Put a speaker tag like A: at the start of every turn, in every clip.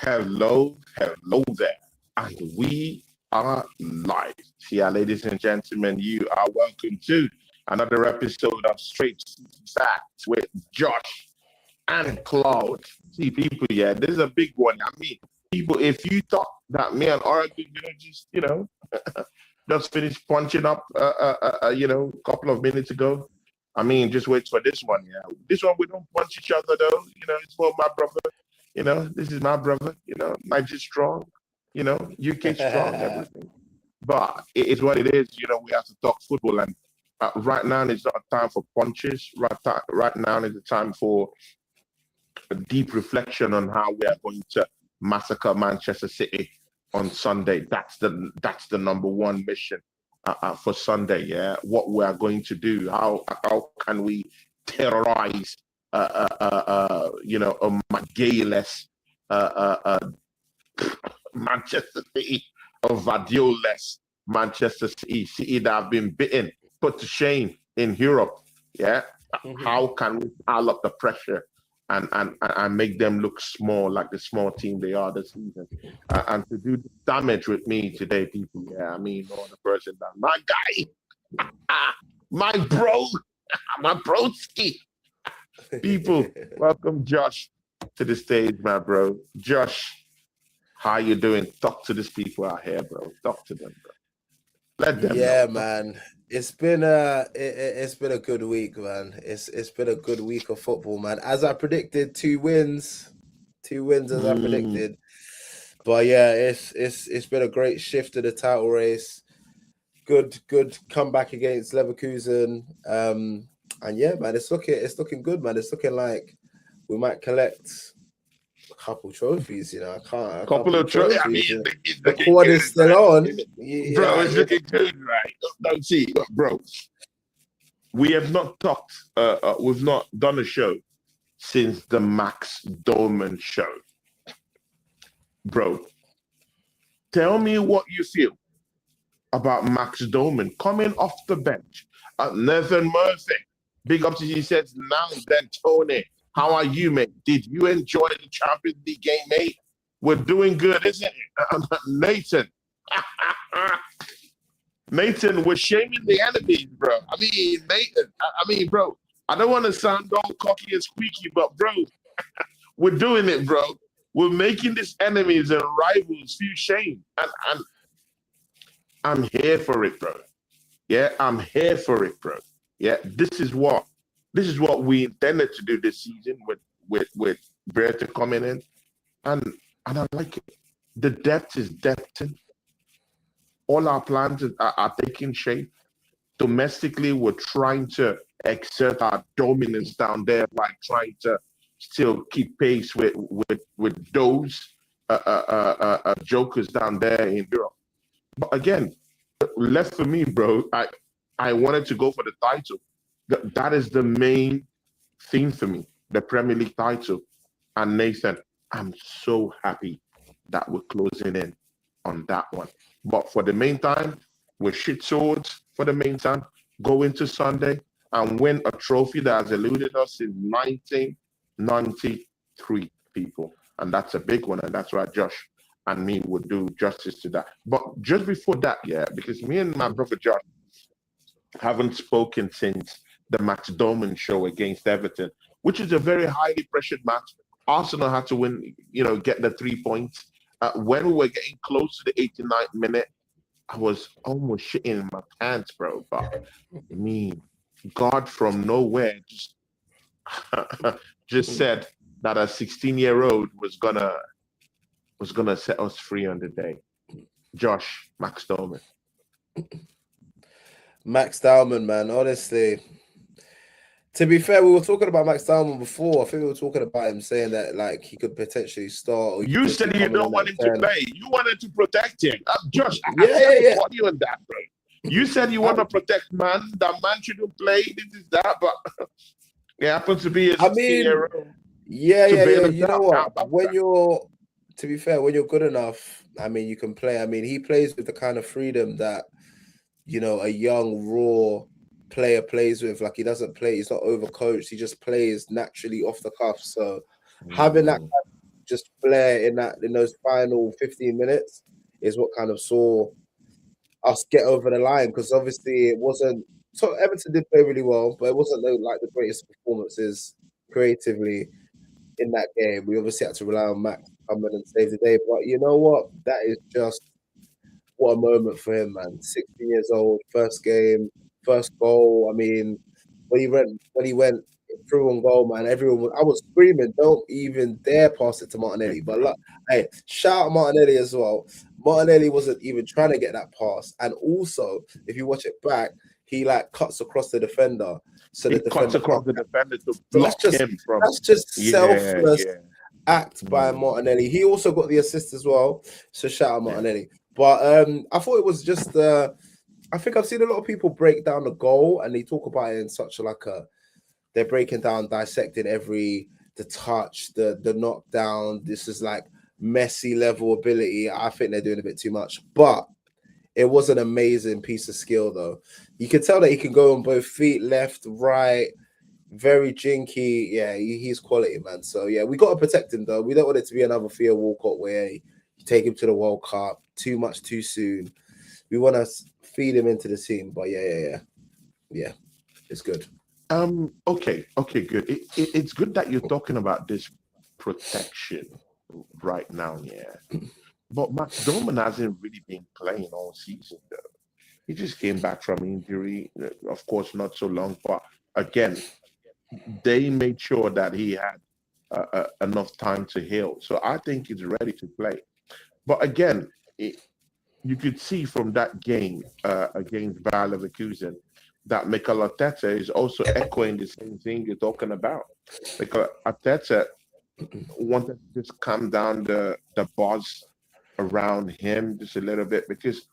A: Hello there. And we are live. Yeah, ladies and gentlemen, you are welcome to another episode of Straight Facts with Josh and Claude. See, people, yeah, this is a big one. I mean, people, if you thought that me and Oracle gonna just, just finished punching up, a couple of minutes ago, I mean, just wait for this one. Yeah, this one we don't punch each other though. It's for my brother. This is my brother. Niger strong. UK strong. Everything. But it's what it is. We have to talk football, and right now it's not a time for punches. Right now is a time for a deep reflection on how we are going to massacre Manchester City on Sunday. That's the number one mission for Sunday. Yeah, what we are going to do. How can we terrorize a McGay-less Manchester City, a Vadio-less Manchester City that have been beaten, put to shame in Europe. Yeah, how can we pile up the pressure and make them look small, like the small team they are this season, and to do damage with me today, people. Yeah, I mean, all the person that my guy, my bro, my broski. People, welcome Josh to the stage, my bro. Josh, how you doing? Talk to these people out here, bro. Talk to them, bro. Let them know.
B: Man. It's been a good week, man. It's been a good week of football, man. As I predicted, two wins as I predicted. But yeah, it's been a great shift to the title race. Good comeback against Leverkusen. And yeah, man, it's looking good, man. It's looking like we might collect a couple trophies. I can't.
A: Couple of trophies. I mean,
B: the quad is still on,
A: bro. It's looking good, right? Don't see, bro. We have not talked. We've not done a show since the Max Dolman show, bro. Tell me what you feel about Max Dolman coming off the bench. Nathan Murphy. Big up to you. He says, now then, Tony, how are you, mate? Did you enjoy the Champions League game, mate? We're doing good, isn't it? Nathan. Nathan, we're shaming the enemies, bro. I mean, Nathan, bro, I don't want to sound all cocky and squeaky, but, bro, we're doing it, bro. We're making these enemies and rivals feel shame. And I'm here for it, bro. Yeah, I'm here for it, bro. Yeah, this is what we intended to do this season with Berta coming in, and I like it. The depth is depthing. All our plans are taking shape. Domestically, we're trying to exert our dominance down there, like trying to still keep pace with those jokers down there in Europe. But again, left for me, bro. I wanted to go for the title. That is the main thing for me, the Premier League title. And Nathan, I'm so happy that we're closing in on that one. But for the meantime, we're shit swords for the meantime. Go into Sunday and win a trophy that has eluded us in 1993, people. And that's a big one. And that's why Josh and me would do justice to that. But just before that, yeah, because me and my brother Josh haven't spoken since the Max Dolman show against Everton, which is a very highly pressured match. Arsenal had to win, get the 3 points. When we were getting close to the 89th minute, I was almost shitting in my pants, bro. But I mean, God from nowhere just said that a 16-year-old was gonna set us free on the day. Josh, Max Dolman.
B: Max Dolman, man, honestly. To be fair, we were talking about Max Dolman before. I think we were talking about him saying that like he could potentially start. Or
A: you said you don't want him to play. You wanted to protect him. Josh, I support you on that, bro. You said you want to protect man. That man shouldn't play. This is that, but it happens to be a 16-year-old.
B: Yeah. You know what? When you're good enough, I mean, you can play. I mean, he plays with the kind of freedom that, a young, raw player plays with. Like, he doesn't play, he's not overcoached, he just plays naturally off the cuff. So having that just flair in those final 15 minutes is what kind of saw us get over the line, because obviously it wasn't. So Everton did play really well, but it wasn't like the greatest performances creatively in that game. We obviously had to rely on Max to come in and save the day. But you know what? That is just what a moment for him, man. 16 years old, first game, first goal. I mean, when he went through on goal, man, I was screaming, don't even dare pass it to Martinelli. But look, hey, shout out Martinelli as well. Martinelli wasn't even trying to get that pass. And also, if you watch it back, he like cuts across the defender. So the
A: cuts
B: defender
A: across the defender to block him from.
B: That's just selfless
A: Yeah.
B: act by Martinelli. He also got the assist as well. So shout out Martinelli.
A: Yeah.
B: But I thought it was just I think I've seen a lot of people break down the goal and they talk about it in such they're breaking down, dissecting the touch, the knockdown. This is like Messi level ability. I think they're doing a bit too much. But it was an amazing piece of skill though. You can tell that he can go on both feet, left, right, very jinky. Yeah, he's quality, man. So yeah, we got to protect him though. We don't want it to be another Theo Walcott where you take him to the World Cup too much too soon. We want to feed him into the team. But yeah, it's good.
A: Okay, good. It's good that you're talking about this protection right now, yeah. But Max Doman hasn't really been playing all season though. He just came back from injury, of course, not so long, but again, they made sure that he had enough time to heal. So I think he's ready to play. But again, you could see from that game against Bayer Leverkusen that Mikel Arteta is also echoing the same thing you're talking about. Because Arteta wanted to just calm down the buzz around him just a little bit, because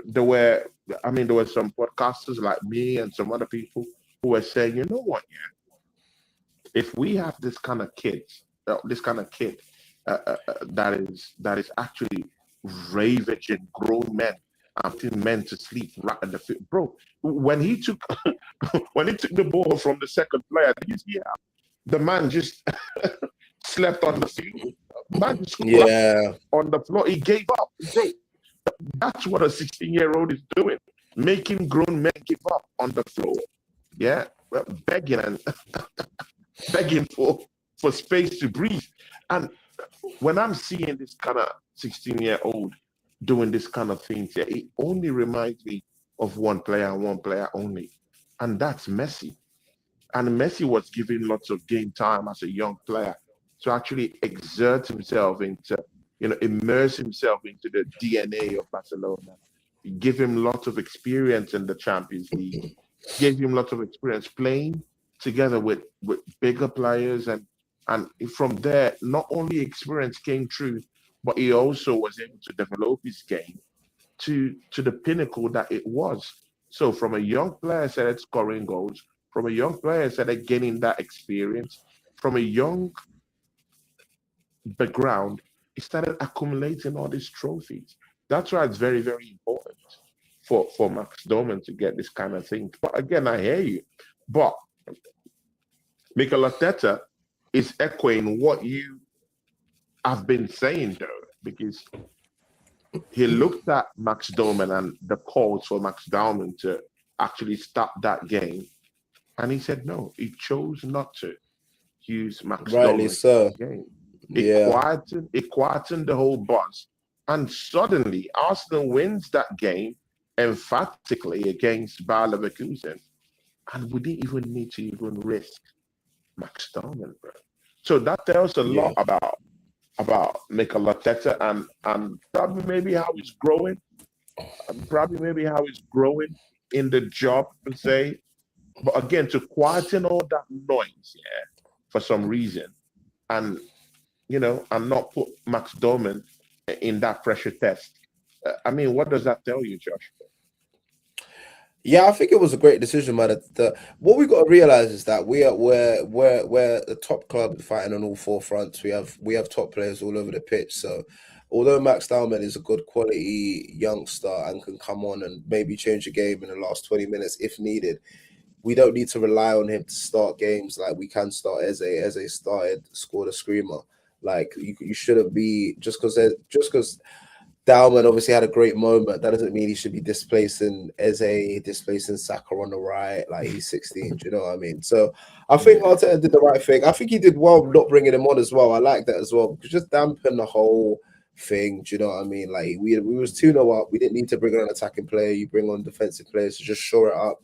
A: there were some podcasters like me and some other people who were saying, you know what, yeah, if we have this kind of kid that is actually ravaging grown men and putting men to sleep right in the field, bro. When he took the ball from the second player, did you see how the man just slept on the field? Man just on the floor. He gave up. Bro, that's what a 16-year-old is doing, making grown men give up on the floor. Yeah, begging and begging for space to breathe. And when I'm seeing this kind of 16-year-old doing this kind of things, yeah, it only reminds me of one player and one player only, and that's Messi. And Messi was given lots of game time as a young player to actually exert himself into, immerse himself into the DNA of Barcelona. Give him lots of experience in the Champions League. Gave him lots of experience playing together with bigger players, and from there, not only experience came true, but he also was able to develop his game to the pinnacle that it was. So from a young player started scoring goals, from a young player started gaining that experience, from a young background, he started accumulating all these trophies. That's why it's very, very important for Max Doman to get this kind of thing. But again, I hear you. But Mikel Arteta is echoing what you have been saying, though, because he looked at Max Doman and the calls for Max Doman to actually stop that game, and he said no. He chose not to use Max Doman
B: so.
A: Game. It quietened the whole buzz, and suddenly Arsenal wins that game emphatically against Bayer Leverkusen, and we didn't even need to even risk Max Doman, bro. So that tells a lot about Mikel Arteta and probably maybe how he's growing, in the job per se. But again, to quieten all that noise, for some reason, and and not put Max Doman in that pressure test. I mean, what does that tell you, Josh?
B: Yeah, I think it was a great decision, man. What we got to realize is that we're the top club fighting on all four fronts. We have top players all over the pitch. So, although Max Dowman is a good quality youngster and can come on and maybe change the game in the last 20 minutes if needed, we don't need to rely on him to start games like we can start. Eze started, scored a screamer. Like you shouldn't be just because Dalman obviously had a great moment. That doesn't mean he should be displacing Eze, displacing Saka on the right. Like he's 16. Do you know what I mean? So I think Arteta did the right thing. I think he did well not bringing him on as well. I like that as well because just dampen the whole thing. Do you know what I mean? Like we was 2-0 up. We didn't need to bring on an attacking player. You bring on defensive players to just shore it up.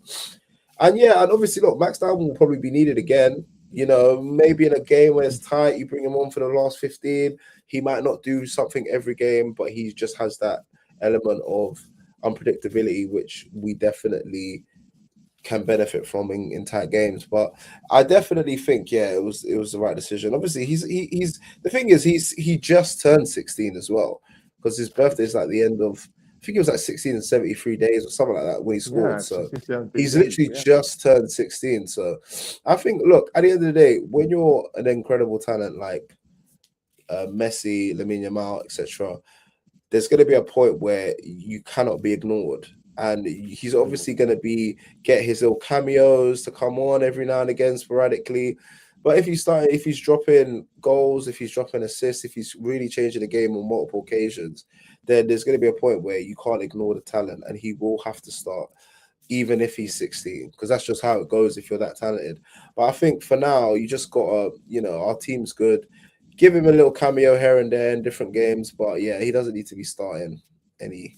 B: And yeah, and obviously, look, Max Dalman will probably be needed again. You know, maybe in a game where it's tight, you bring him on for the last 15. He might not do something every game, but he just has that element of unpredictability, which we definitely can benefit from in tight games. But I definitely think, yeah, it was the right decision. Obviously, he's the thing is he just turned 16 as well, because his birthday is like the end of, I think it was like 16 and 73 days or something like that when he scored. So he's literally just turned 16. So I think, look, at the end of the day, when you're an incredible talent like Messi, Lamine Yamal, etc., there's going to be a point where you cannot be ignored. And he's obviously going to get his little cameos to come on every now and again sporadically. But if he's dropping goals, if he's dropping assists, if he's really changing the game on multiple occasions, then there's going to be a point where you can't ignore the talent and he will have to start, even if he's 16, because that's just how it goes if you're that talented. But I think for now, you just got to, our team's good. Give him a little cameo here and there in different games. But yeah, he doesn't need to be starting any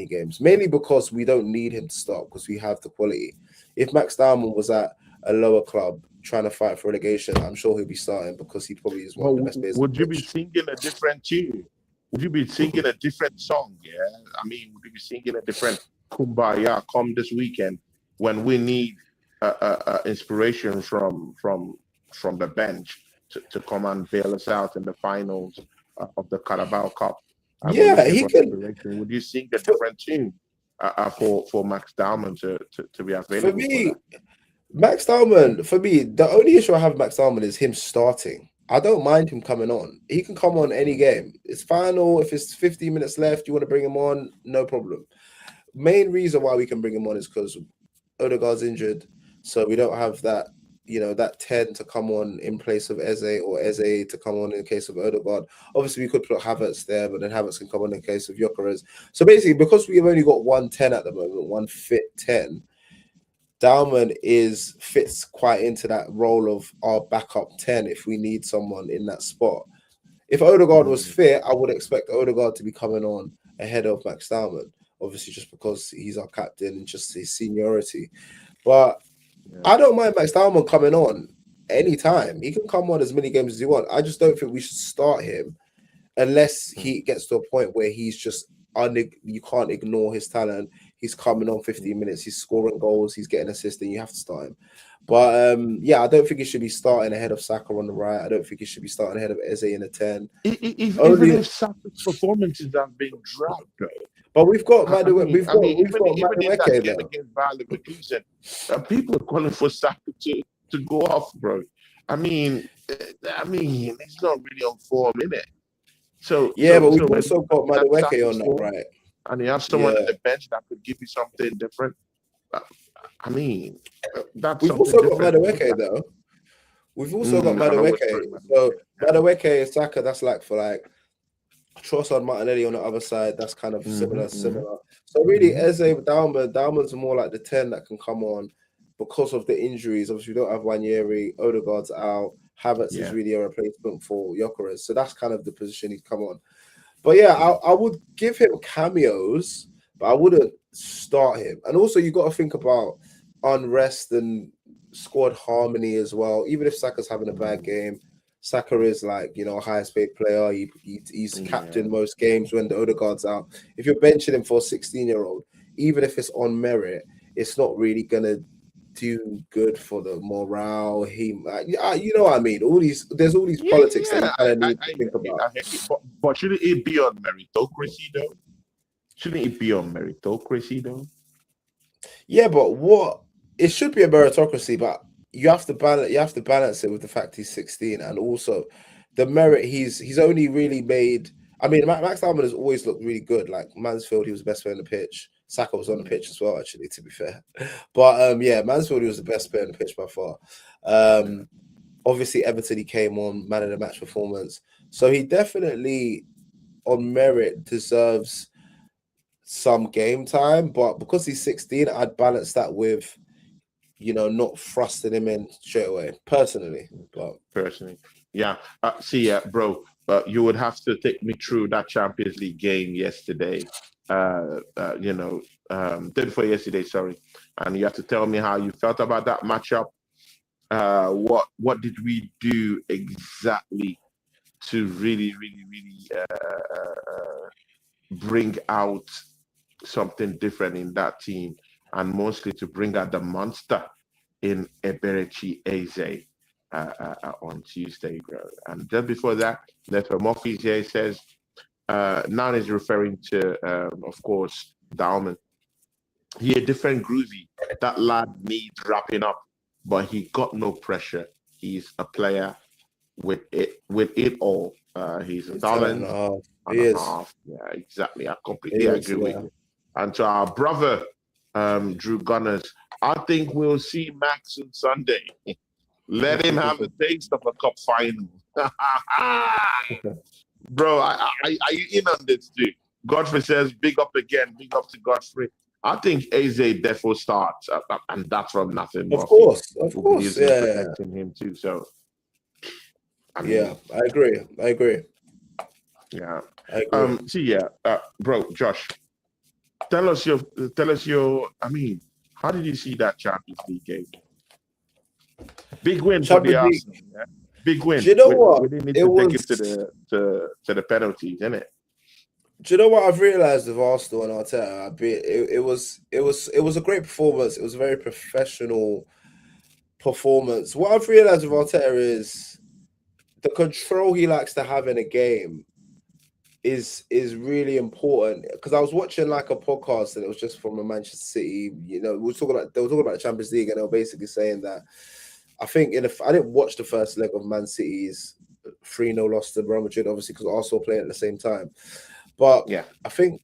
B: games, mainly because we don't need him to start because we have the quality. If Max Dalman was at a lower club trying to fight for relegation, I'm sure he'll be starting because he probably is one of the best players.
A: Would you be singing a different tune? Would you be singing a different song? Yeah, I mean, would you be singing a different Kumbaya come this weekend when we need inspiration from the bench to come and bail us out in the finals of the Carabao Cup?
B: Yeah, he can.
A: Would you sing a different tune for Max Dalman to be available?
B: For me, Max Dalman, the only issue I have with Max Dalman is him starting. I don't mind him coming on. He can come on any game. It's final. If it's 15 minutes left, you want to bring him on, no problem. Main reason why we can bring him on is because Odegaard's injured, so we don't have that, that 10 to come on in place of Eze, or Eze to come on in case of Odegaard. Obviously, we could put Havertz there, but then Havertz can come on in case of Gyökeres. So basically, because we've only got one 10 at the moment, one fit 10, Dalman fits quite into that role of our backup 10 if we need someone in that spot. If Odegaard was fit, I would expect Odegaard to be coming on ahead of Max Dalman, obviously just because he's our captain and just his seniority. But I don't mind Max Dalman coming on anytime. He can come on as many games as he wants. I just don't think we should start him unless he gets to a point where he's just you can't ignore his talent. He's coming on 15 minutes. He's scoring goals. He's getting assists. And you have to start him. But yeah, I don't think he should be starting ahead of Saka on the right. I don't think he should be starting ahead of Eze in the 10.
A: Even if Saka's performances have been dropped, though.
B: But we've got
A: even in that game against Bayer Leverkusen, people are calling for Saka to go off, bro. I mean, it's not really on form, innit? So
B: yeah, but we've also got Madueke on that, right?
A: And you have someone at the bench that could give you something different. I mean,
B: we've also got Madueke though. We've also got Madueke. So Madueke, Saka, that's like for like Trossard, Martinelli on the other side. That's kind of similar. So really, Eze Dalman's more like the 10 that can come on because of the injuries. Obviously, we don't have Wanyeri, Odegaard's out. Havertz is really a replacement for Gyökeres. So that's kind of the position he'd come on. But yeah, I would give him cameos, but I wouldn't start him. And also, you got to think about unrest and squad harmony as well. Even if Saka's having a bad game, Saka is like, a highest paid player. He's captain most games when the Odegaard's out. If you're benching him for a 16-year-old, even if it's on merit, it's not really going to do good for the morale. You know what I mean? There's all these politics that you kind of need to think about.
A: But shouldn't it be on meritocracy though? Yeah,
B: but it should be a meritocracy, but you have to balance it with the fact he's 16 and also the merit he's only really made. I mean, Max Dalman has always looked really good. Like Mansfield, he was the best player on the pitch. Saka was on the pitch as well, actually, to be fair. But Mansfield, he was the best player on the pitch by far. Obviously, Everton, he came on, man of the match performance. So he definitely, on merit, deserves some game time. But because he's 16, I'd balance that with, not thrusting him in straight away, personally. But
A: Yeah. Bro, you would have to take me through that Champions League game yesterday. Day before yesterday, sorry. And you have to tell me how you felt about that matchup. What did we do exactly to really, really, really bring out something different in that team, and mostly to bring out the monster in Eberechi Eze on Tuesday, bro. And just before that, Nefer Murphy here says, now he's referring to, of course, Dalman. He a different groovy. That lad needs wrapping up, but he got no pressure. He's a player with it all. He's a
B: it's talent and
A: talent
B: a half.
A: and
B: He
A: a
B: is.
A: half. Yeah, exactly. I
B: He
A: completely
B: is,
A: agree with
B: yeah.
A: you. And to our brother, Drew Gunners, I think we'll see Max on Sunday. Let him have a taste of a cup final. Bro, are you in on this too? Godfrey says, big up again, big up to Godfrey. I think Eze defo starts, and that's from nothing.
B: Of
A: Murphy
B: course,
A: will be using
B: yeah,
A: protecting him too. So, I
B: yeah.
A: mean,
B: I agree.
A: yeah.
B: I agree.
A: Bro, Josh, tell us your. I mean, how did you see that Champions League game? Big win for the
B: Champions League.
A: Arsenal. Yeah? Big win.
B: Do you know
A: We
B: what?
A: didn't need
B: It
A: to take
B: was.
A: it to the penalties, innit?
B: Do you know what I've realized with Arsenal and Arteta? It was a great performance. It was a very professional performance. What I've realized with Arteta is the control he likes to have in a game is really important. Because I was watching like a podcast and it was just from a Manchester City. They were talking about the Champions League and they were basically saying that I think I didn't watch the first leg of Man City's 3-0 loss to Real Madrid, obviously because Arsenal playing at the same time. But
A: Yeah.
B: I think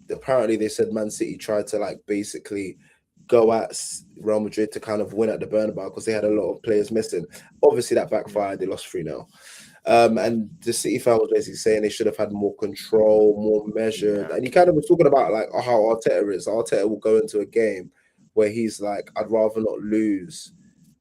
B: apparently they said Man City tried to like basically go at Real Madrid to kind of win at the Bernabeu because they had a lot of players missing. Obviously that backfired. They lost 3-0. And the City fan was basically saying they should have had more control, more measured.
A: Yeah.
B: And he kind of was talking about like how Arteta is. Arteta will go into a game where he's like, I'd rather not lose.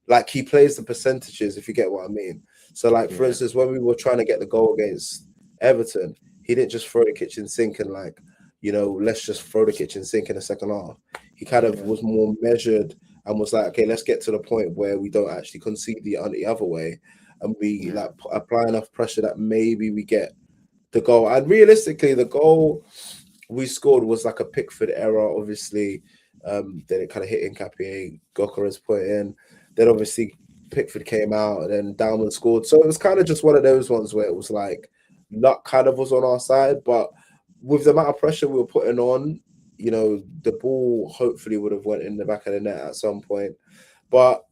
B: Like he plays the percentages, if you get what I mean. So, like for
A: Yeah.
B: instance, when we were trying to get the goal against Everton, he didn't just throw the kitchen sink and like, let's just throw the kitchen sink in the second half. He kind of was more measured and was like, okay, let's get to the point where we don't actually concede the other way, and we like apply enough pressure that maybe we get the goal. And realistically, the goal we scored was like a Pickford error, obviously. Then it kind of hit Nketiah, Gokaras put in. Then obviously Pickford came out and then Dalman scored. So it was kind of just one of those ones where it was like luck kind of was on our side. But with the amount of pressure we were putting on, the ball hopefully would have went in the back of the net at some point. But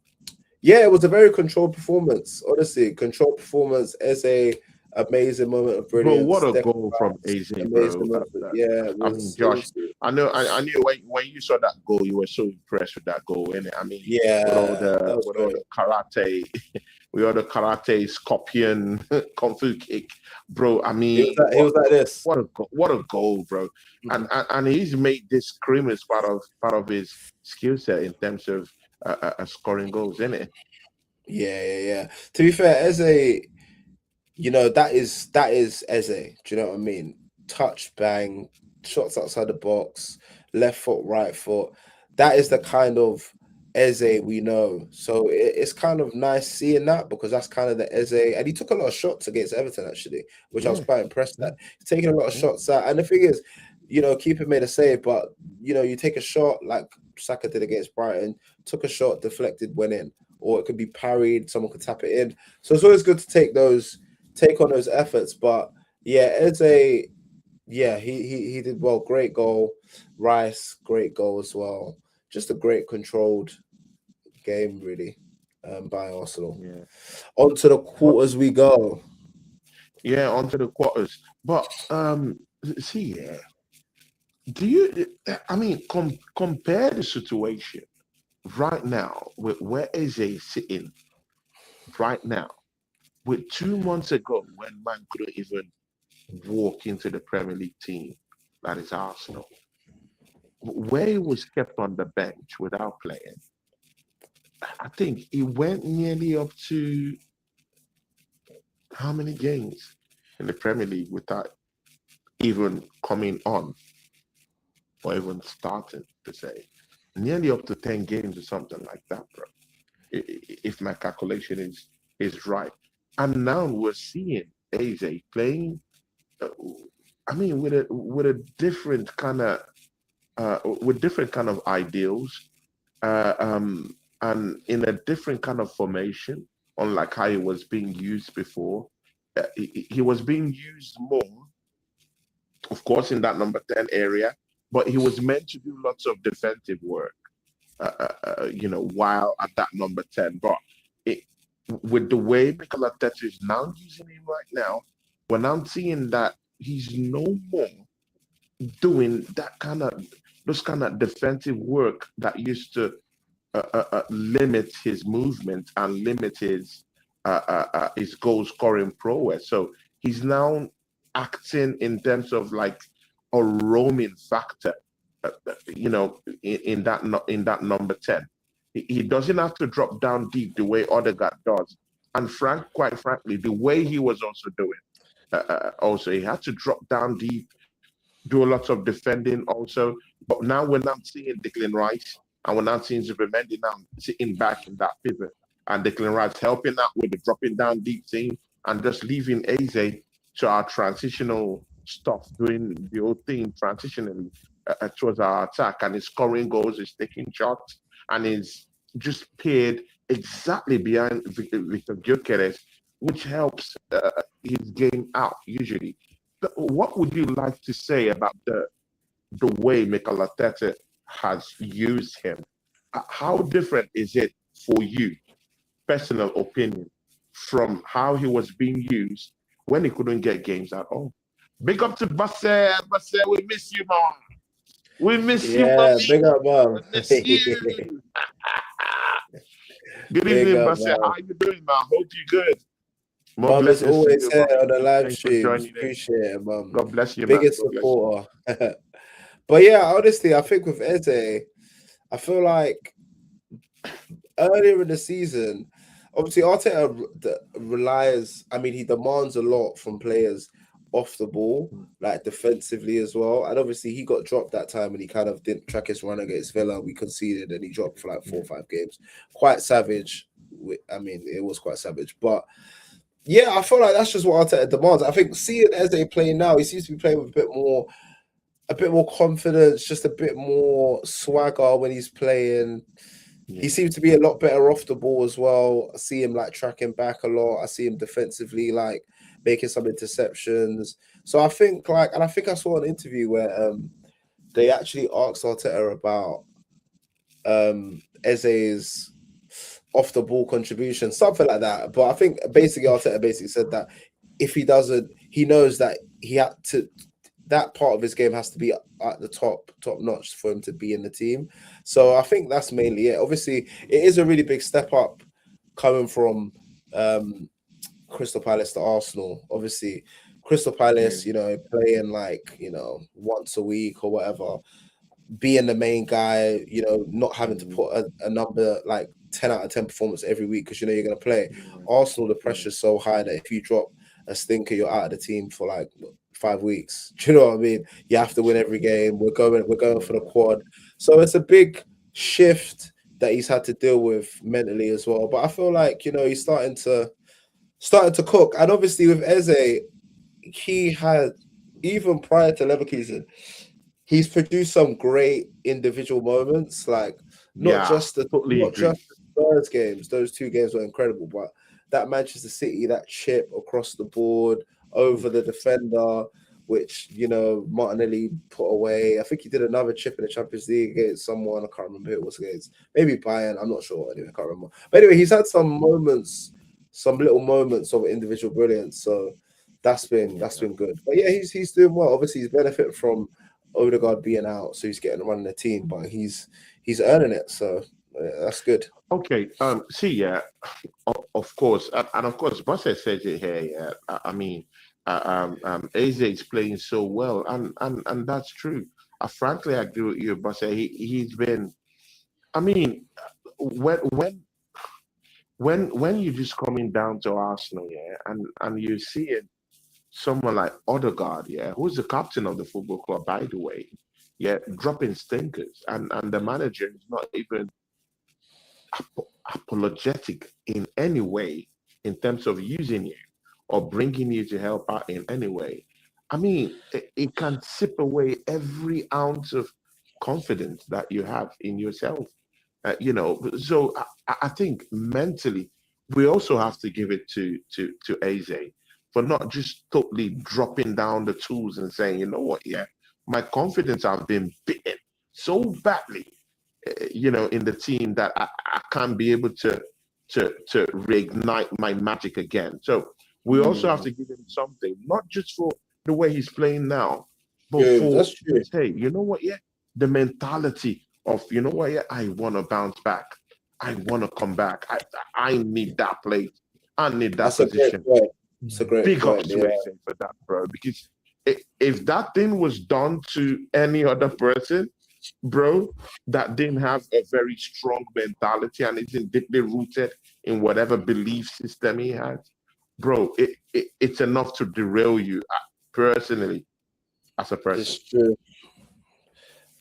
B: yeah, it was a very controlled performance. Honestly, controlled performance as a amazing moment of
A: Bro,
B: brilliance.
A: what a goal from AZ,
B: Amazing
A: bro.
B: moment. Yeah,
A: I mean, Josh, I knew when you saw that goal, you were so impressed with that goal, innit? I mean,
B: yeah,
A: with all the karate, with all the karate scorpion kung fu kick, bro. I mean,
B: he was like this.
A: What a goal, bro! And he's made this screamers part of his skill set in terms of scoring goals, innit?
B: Yeah. To be fair, Eze, that is Eze. Do you know what I mean? Touch, bang, shots outside the box, left foot, right foot. That is the kind of Eze we know. So it's kind of nice seeing that because that's kind of the Eze. And he took a lot of shots against Everton, actually, which I was quite impressed at. He's taking a lot of shots out. And the thing is, keeper made a save, but, you take a shot like Saka did against Brighton, took a shot, deflected, went in. Or it could be parried, someone could tap it in. So it's always good to take on those efforts. But yeah, he did well. Great goal. Rice, great goal as well. Just a great controlled game, really, by Arsenal.
A: Yeah.
B: On to the quarters we go.
A: Yeah, onto the quarters. But see, do you? I mean, compare the situation right now with where Eze is sitting right now with 2 months ago when man couldn't even walk into the Premier League team, that is Arsenal, where he was kept on the bench without playing. I think he went nearly up to how many games in the Premier League without even coming on or even starting to say. Nearly up to 10 games or something like that, bro. If my calculation is right. And now we're seeing AJ playing, uh, I mean, with a different kind of with different kind of ideals, uh, um, and in a different kind of formation, unlike how he was being used before. He was being used more, of course, in that number 10 area, but he was meant to do lots of defensive work, while at that number 10. But it, with the way Mikel Arteta is now using him right now, when I'm seeing that he's no more doing those kind of defensive work that used to limit his movement and limit his goal scoring prowess. So he's now acting in terms of like a roaming factor, in that number 10. He doesn't have to drop down deep the way Odegaard does. And quite frankly, the way he was also doing, also he had to drop down deep, do a lot of defending also. But now we're not seeing Declan Rice and we're not seeing Zubimendi now sitting back in that pivot. And Declan Rice helping out with the dropping down deep thing and just leaving Eze to our transitional stuff, doing the whole thing transitionally towards our attack. And he's scoring goals, he's taking shots, and he's just paired exactly behind Victor Gyökeres, which helps his game out usually. What would you like to say about the way Mikel Arteta has used him? How different is it for you, personal opinion, from how he was being used when he couldn't get games at all? Big up to Basse. Basse, we miss you, man. We miss you,
B: Yeah,
A: mommy.
B: big up, mom.
A: We miss you. Good
B: Big
A: evening,
B: up,
A: Basse.
B: mom.
A: How you doing, man? Hope you're good. More
B: Mom is
A: blessings to
B: always
A: you,
B: here
A: mommy.
B: on the live
A: Thanks for
B: streams.
A: joining in.
B: Appreciate it, mom.
A: God bless you, man.
B: Biggest
A: God bless you.
B: supporter. But yeah, honestly, I think with Eze, I feel like earlier in the season, obviously Arteta relies. I mean, he demands a lot from players off the ball, like defensively as well. And obviously, he got dropped that time, and he kind of didn't track his run against Villa. We conceded, and he dropped for like 4 or 5 games. Quite savage. I mean, it was quite savage, but yeah, I feel like that's just what Arteta demands. I think seeing Eze playing now, he seems to be playing with a bit more confidence, just a bit more swagger when he's playing. He seems to be a lot better off the ball as well. I see him like tracking back a lot. I see him defensively like making some interceptions. So I think and I think I saw an interview where they actually asked Arteta about Eze's off the ball contribution, something like that. But I think basically Arteta said that if he doesn't, he knows that he had to. That part of his game has to be at the top notch for him to be in the team. So I think that's mainly it. Obviously, it is a really big step up coming from Crystal Palace to Arsenal. Obviously, Crystal Palace, playing like, once a week or whatever, being the main guy, not having to put a number like 10 out of 10 performance every week because you're going to play. Arsenal, the pressure's so high that if you drop a stinker, you're out of the team for like 5 weeks. Do you know what I mean? You have to win every game. We're going for the quad. So it's a big shift that he's had to deal with mentally as well. But I feel like, he's starting to cook. And obviously with Eze, he had, even prior to Leverkusen, he's produced some great individual moments, like not just the Spurs games. Those 2 games were incredible, but that Manchester City, that chip across the board over the defender, which Martinelli put away. I think he did another chip in the Champions League against someone. I can't remember who it was against. Maybe Bayern. I'm not sure. Anyway, I can't remember. But anyway, he's had some little moments of individual brilliance. So that's been good. But yeah, he's doing well. Obviously, he's benefiting from Odegaard being out, so he's getting to run in the team, but he's earning it. So That's good.
A: Okay. See, yeah, of course, and of course, Bosse says it here. Yeah, I mean, Eze is playing so well, and that's true. I frankly agree with you, Bosse. He's been. I mean, when when when you're just coming down to Arsenal, yeah, and you see it, someone like Odegaard, yeah, who's the captain of the football club, by the way, yeah, dropping stinkers, and the manager is not even apologetic in any way in terms of using you or bringing you to help out in any way. I mean, it can sip away every ounce of confidence that you have in yourself. So I think mentally, we also have to give it to Eze for not just totally dropping down the tools and saying, you know what, yeah, my confidence have been bitten so badly in the team that I can't be able to reignite my magic again. So we also have to give him something, not just for the way he's playing now, but
B: True,
A: for
B: that's true.
A: hey, you know what? Yeah, the mentality of you know what? Yeah, I want to bounce back. I want to come back. I need that place. I need that
B: That's a great
A: position.
B: point. It's a great
A: Big ups
B: point.
A: to
B: Yeah.
A: Eze for that, bro. Because if that thing was done to any other person, bro, that didn't have a very strong mentality and isn't deeply rooted in whatever belief system he has, bro, it's enough to derail you personally as a person.
B: It's true.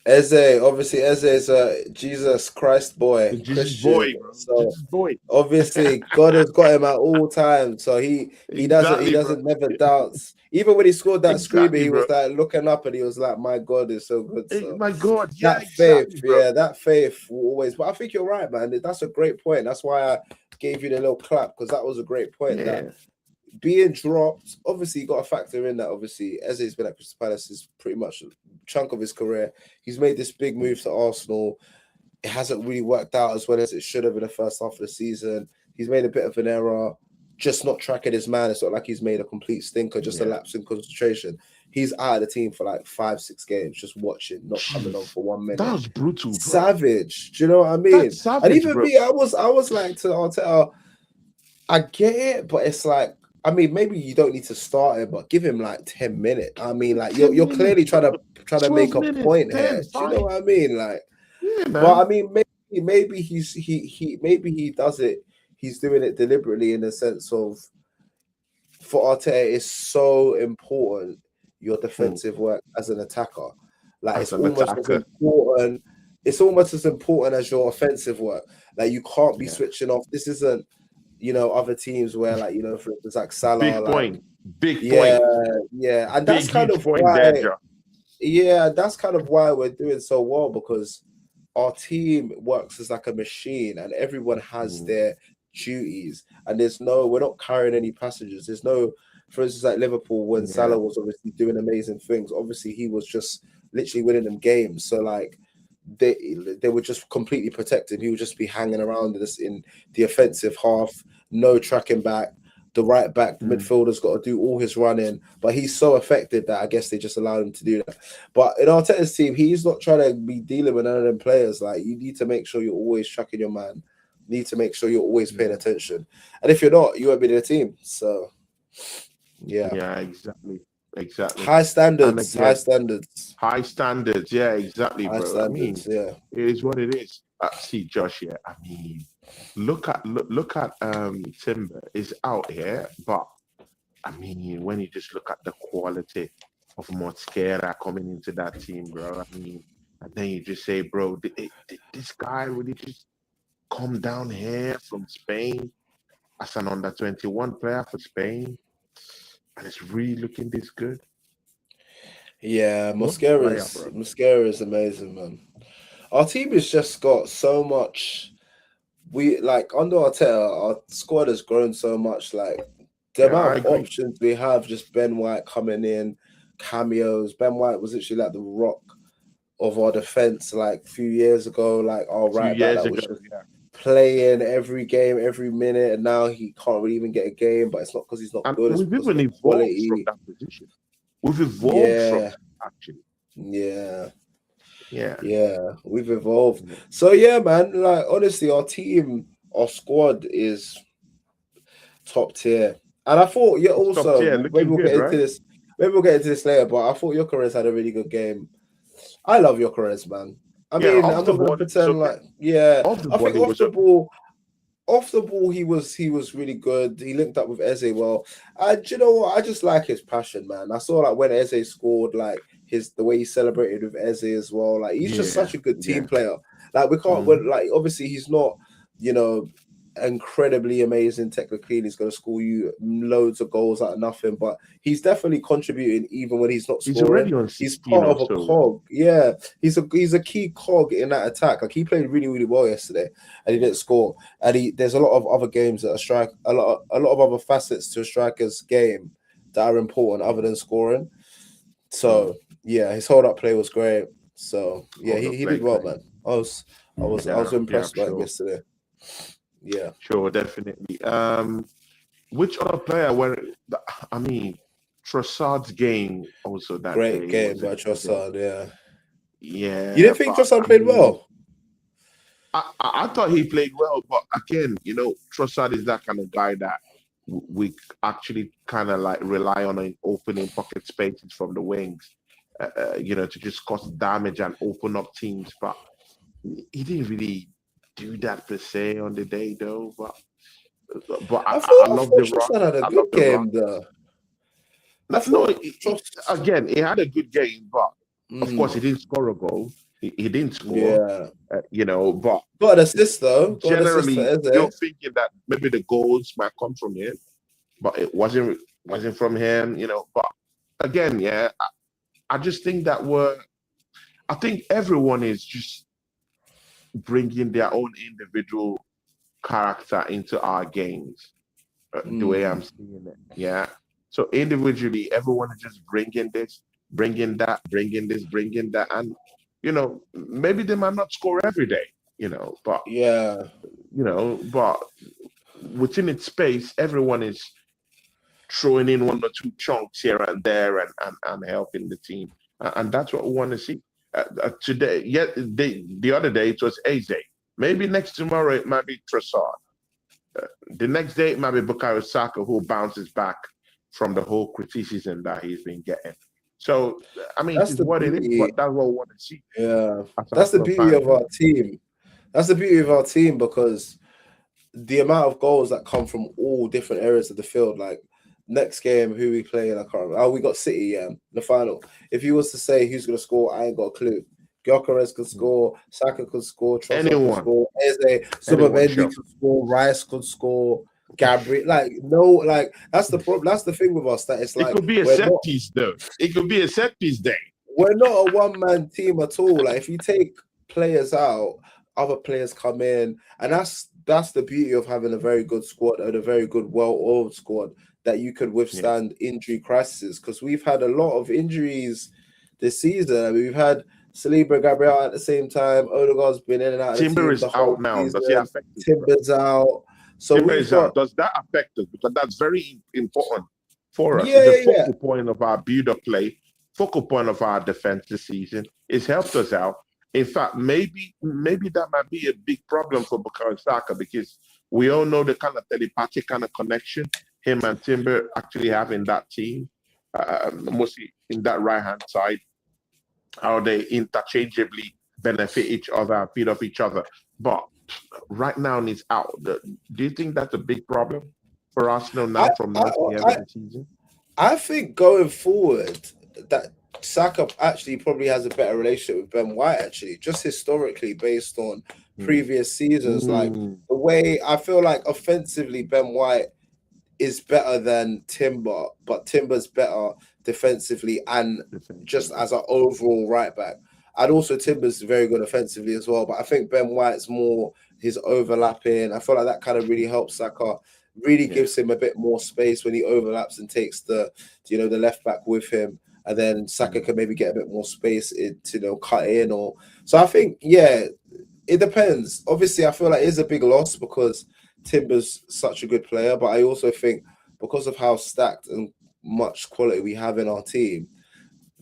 B: Eze, obviously, Eze is a Jesus Christ
A: The
B: boy,
A: Jesus boy,
B: Christian.
A: bro.
B: So
A: Jesus boy.
B: obviously, God has got him at all times. So he
A: Exactly, bro.
B: doesn't never doubts. Even when he scored that screamer,
A: Exactly,
B: he
A: bro.
B: was like looking up and he was like, "My God is so good." So
A: My God. Yeah,
B: that faith,
A: exactly, bro.
B: yeah, that faith will always. But I think you're right, man. That's a great point. That's why I gave you the little clap because that was a great point. That
A: Yeah.
B: being dropped, obviously, you got to factor in that. Obviously, Eze's been at Crystal Palace is pretty much a chunk of his career. He's made this big move to Arsenal. It hasn't really worked out as well as it should have in the first half of the season. He's made a bit of an error, just not tracking his man. It's not like he's made a complete stinker, just a
A: Yeah.
B: lapse in concentration. He's out of the team for like 5-6 games, just watching, not coming on
A: Jeez.
B: for 1
A: That
B: minute.
A: was brutal, bro.
B: Savage. Do you know what I mean?
A: That's
B: And
A: savage,
B: even
A: bro.
B: me, I was like to Arteta, I get it, but it's like, I mean, maybe you don't need to start him, but give him like 10 minutes. I mean, like
A: 10
B: you're clearly
A: minutes, bro.
B: trying to
A: 12
B: make a
A: minutes,
B: point
A: 10,
B: here. Do you know
A: 5.
B: what I mean? Like,
A: Yeah,
B: but I
A: man.
B: mean, maybe maybe he does it. He's doing it deliberately in the sense of for Arteta, it's so important your
A: Hmm.
B: defensive work as an attacker. Like
A: As an attacker.
B: it's almost as important as your offensive work. Like you can't be
A: Yeah.
B: switching off. This isn't, other teams where like, for instance, like Salah,
A: Big
B: like
A: point. Big
B: yeah,
A: point.
B: yeah. And that's
A: Big,
B: kind
A: huge
B: of
A: point there,
B: why,
A: Joe.
B: yeah, that's kind of why we're doing so well because our team works as like a machine and everyone has their duties and we're not carrying any passengers. There's no, for instance, like Liverpool when
A: Yeah.
B: Salah was obviously doing amazing things. Obviously, he was just literally winning them games. So like they would just completely protect him. He would just be hanging around us in the offensive half, no tracking back. The right back, the midfielder's got to do all his running, but he's so effective that I guess they just allowed him to do that. But in Arteta's team, he's not trying to be dealing with none of them players. Like you need to make sure you're always tracking your man. You need to make sure you're always paying attention. And if you're not, you won't be in the team. So yeah,
A: Yeah, exactly. Exactly.
B: high
A: And
B: standards, high
A: again,
B: standards,
A: high standards. Yeah, exactly,
B: high
A: bro. I mean,
B: standards. Yeah,
A: it is what it is. See, Josh, yeah. I mean, look at Timber is out here, but I mean, when you just look at the quality of Mosquera coming into that team, bro. I mean, and then you just say, bro, did this guy really just come down here from Spain as an under 21 player for Spain, and it's really looking this good?
B: yeah.
A: What a player, bro.
B: Mosquera is amazing, man. Our team has just got so much. We like under Arteta, our squad has grown so much. Like the
A: Yeah,
B: amount
A: I
B: of
A: agree.
B: options we have, just Ben White coming in, cameos. Ben White was literally like the rock of our defense like a few years ago, like our
A: A few
B: right back
A: years
B: that was
A: ago,
B: just
A: yeah.
B: playing every game, every minute, and now he can't really even get a game. But it's not because he's not
A: And
B: good; it's
A: we've
B: because of
A: even
B: the
A: evolved from
B: quality.
A: that position. We've evolved from
B: Yeah,
A: that, actually.
B: yeah.
A: Yeah.
B: Yeah, we've evolved. So yeah, man, like honestly, our team, our squad is top tier. And I thought, yeah,
A: It's top
B: also
A: tier,
B: maybe
A: looking
B: we'll
A: good,
B: get into
A: right?
B: this. Maybe we'll get into this later, but I thought Jokeres had a really good game. I love Jokeres, man. I
A: Yeah,
B: mean,
A: off
B: I'm
A: the
B: not gonna
A: ball, it was
B: pretend
A: okay.
B: like, yeah.
A: Off the
B: I
A: ball,
B: think
A: it was okay.
B: off the ball, he was really good. He linked up with Eze well. And you know what? I just like his passion, man. I saw like when Eze scored, like the way he celebrated with Eze as well. Like he's just
A: Yeah,
B: such a good
A: yeah.
B: team player. Like we can't,
A: Mhm.
B: like obviously he's not, you know, incredibly amazing technically. And he's going to score you loads of goals out of nothing, but he's definitely contributing even when he's not
A: He's
B: scoring.
A: already on
B: He's
A: 16
B: part
A: or
B: of a
A: so.
B: cog. Yeah, he's a key cog in that attack. Like he played really really well yesterday, and he
A: Yeah.
B: didn't score. And there's a lot of other games that a lot of other facets to a striker's game that are important other than scoring.
A: Mm.
B: So yeah, his hold up play was great. So yeah,
A: Hold up,
B: he did
A: play
B: well,
A: great.
B: man. I was
A: Yeah,
B: impressed by him
A: sure.
B: yesterday. Yeah,
A: Sure, definitely. Which other player I mean, Trossard's game also that
B: great
A: day
B: game
A: was a
B: by
A: good day.
B: Trossard. Yeah, you
A: Yeah,
B: didn't think
A: but
B: Trossard
A: I
B: played
A: mean,
B: well?
A: I thought he played well, but again, Trossard is that kind of guy that we actually kind of like rely on in opening pocket spaces from the wings, to just cause damage and open up teams. But he didn't really do that per se on the day, though. But I
B: I
A: love
B: thought
A: the run.
B: Trossard had a
A: I love
B: good
A: the run.
B: game though. I
A: No, no,
B: thought Tross.
A: again, he had a good game, but of course, he
B: Mm,
A: didn't score a goal. He didn't score,
B: yeah,
A: but
B: got an assist though. Got an assist for
A: generally, you're
B: Eze.
A: thinking that maybe the goals might come from him, but it wasn't from him. But again, yeah, I just think I think everyone is just bringing their own individual character into our games, the way I'm
B: Mm.
A: seeing it. Yeah. So individually, everyone is just bringing this, bringing that, bringing this, bringing that, and maybe they might not score every day, but
B: Yeah,
A: but within its space, everyone is throwing in one or two chunks here and there and helping the team. And that's what we want to see. Today, the other day it was Eze. Maybe next tomorrow it might be Trossard. The next day it might be Bukayo Saka who bounces back from the whole criticism that he's been getting. So, I mean, it
B: that's
A: is
B: the
A: what it is,
B: beauty.
A: but that's what we want to see
B: Yeah,
A: as
B: that's the
A: Arsenal
B: beauty
A: fans.
B: of our team. That's the beauty of our team because the amount of goals that come from all different areas of the field. Like next game, who we playing? I can't remember. Oh, we got City, yeah, the final. If you was to say who's gonna score, I ain't got a clue. Gyökeres could score, Saka could score, Trossard could
A: Anyone,
B: score, Eze,
A: anyone,
B: Zubimendi
A: sure.
B: could score, Rice could score, Gabriel. Like no, like that's the problem. That's the thing with us that it's
A: It
B: like
A: could be a set piece, though. It could be a set piece day.
B: we're not a one-man team at all. Like if you take players out, other players come in, and that's the beauty of having a very good squad and a very good, well-oiled squad that you could
A: Yeah.
B: withstand injury crises. Because we've had a lot of injuries this season. I mean, we've had Saliba and Gabriel at the same time. Odegaard's been in and out of the
A: Timber
B: team
A: is
B: the
A: out
B: whole
A: now. Does it
B: season.
A: affect us, bro?
B: Timber's out. So
A: Timber
B: we've
A: is out.
B: got
A: Does that affect us? Because that's very important for us.
B: yeah,
A: It's a
B: yeah, yeah.
A: focal point of our build-up play, focal point of our defense this season. It's helped us out. In fact, maybe that might be a big problem for Bukayo Saka because we all know the kind of telepathic kind of connection him and Timber actually have in that team, mostly in that right hand side, how they interchangeably benefit each other and feed off each other. But right now, he's out. Do you think that's a big problem for Arsenal
B: I,
A: now from
B: I,
A: now to the end
B: I,
A: of the season?
B: I think going forward that Saka actually probably has a better relationship with Ben White actually, just historically based on
A: Mm.
B: previous seasons. Like
A: Mm.
B: the way I feel like offensively Ben White is better than Timber, but Timber's better defensively and just
A: Defensively.
B: as an overall right back. And also Timber's very good offensively as well. But I think Ben White's more his overlapping. I feel like that kind of really helps Saka, really
A: Yeah.
B: gives him a bit more space when he overlaps and takes the left back with him. And then Saka can maybe get a bit more space to cut in or so I think, yeah, it depends. Obviously, I feel like it's a big loss because Timber's such a good player, but I also think because of how stacked and much quality we have in our team,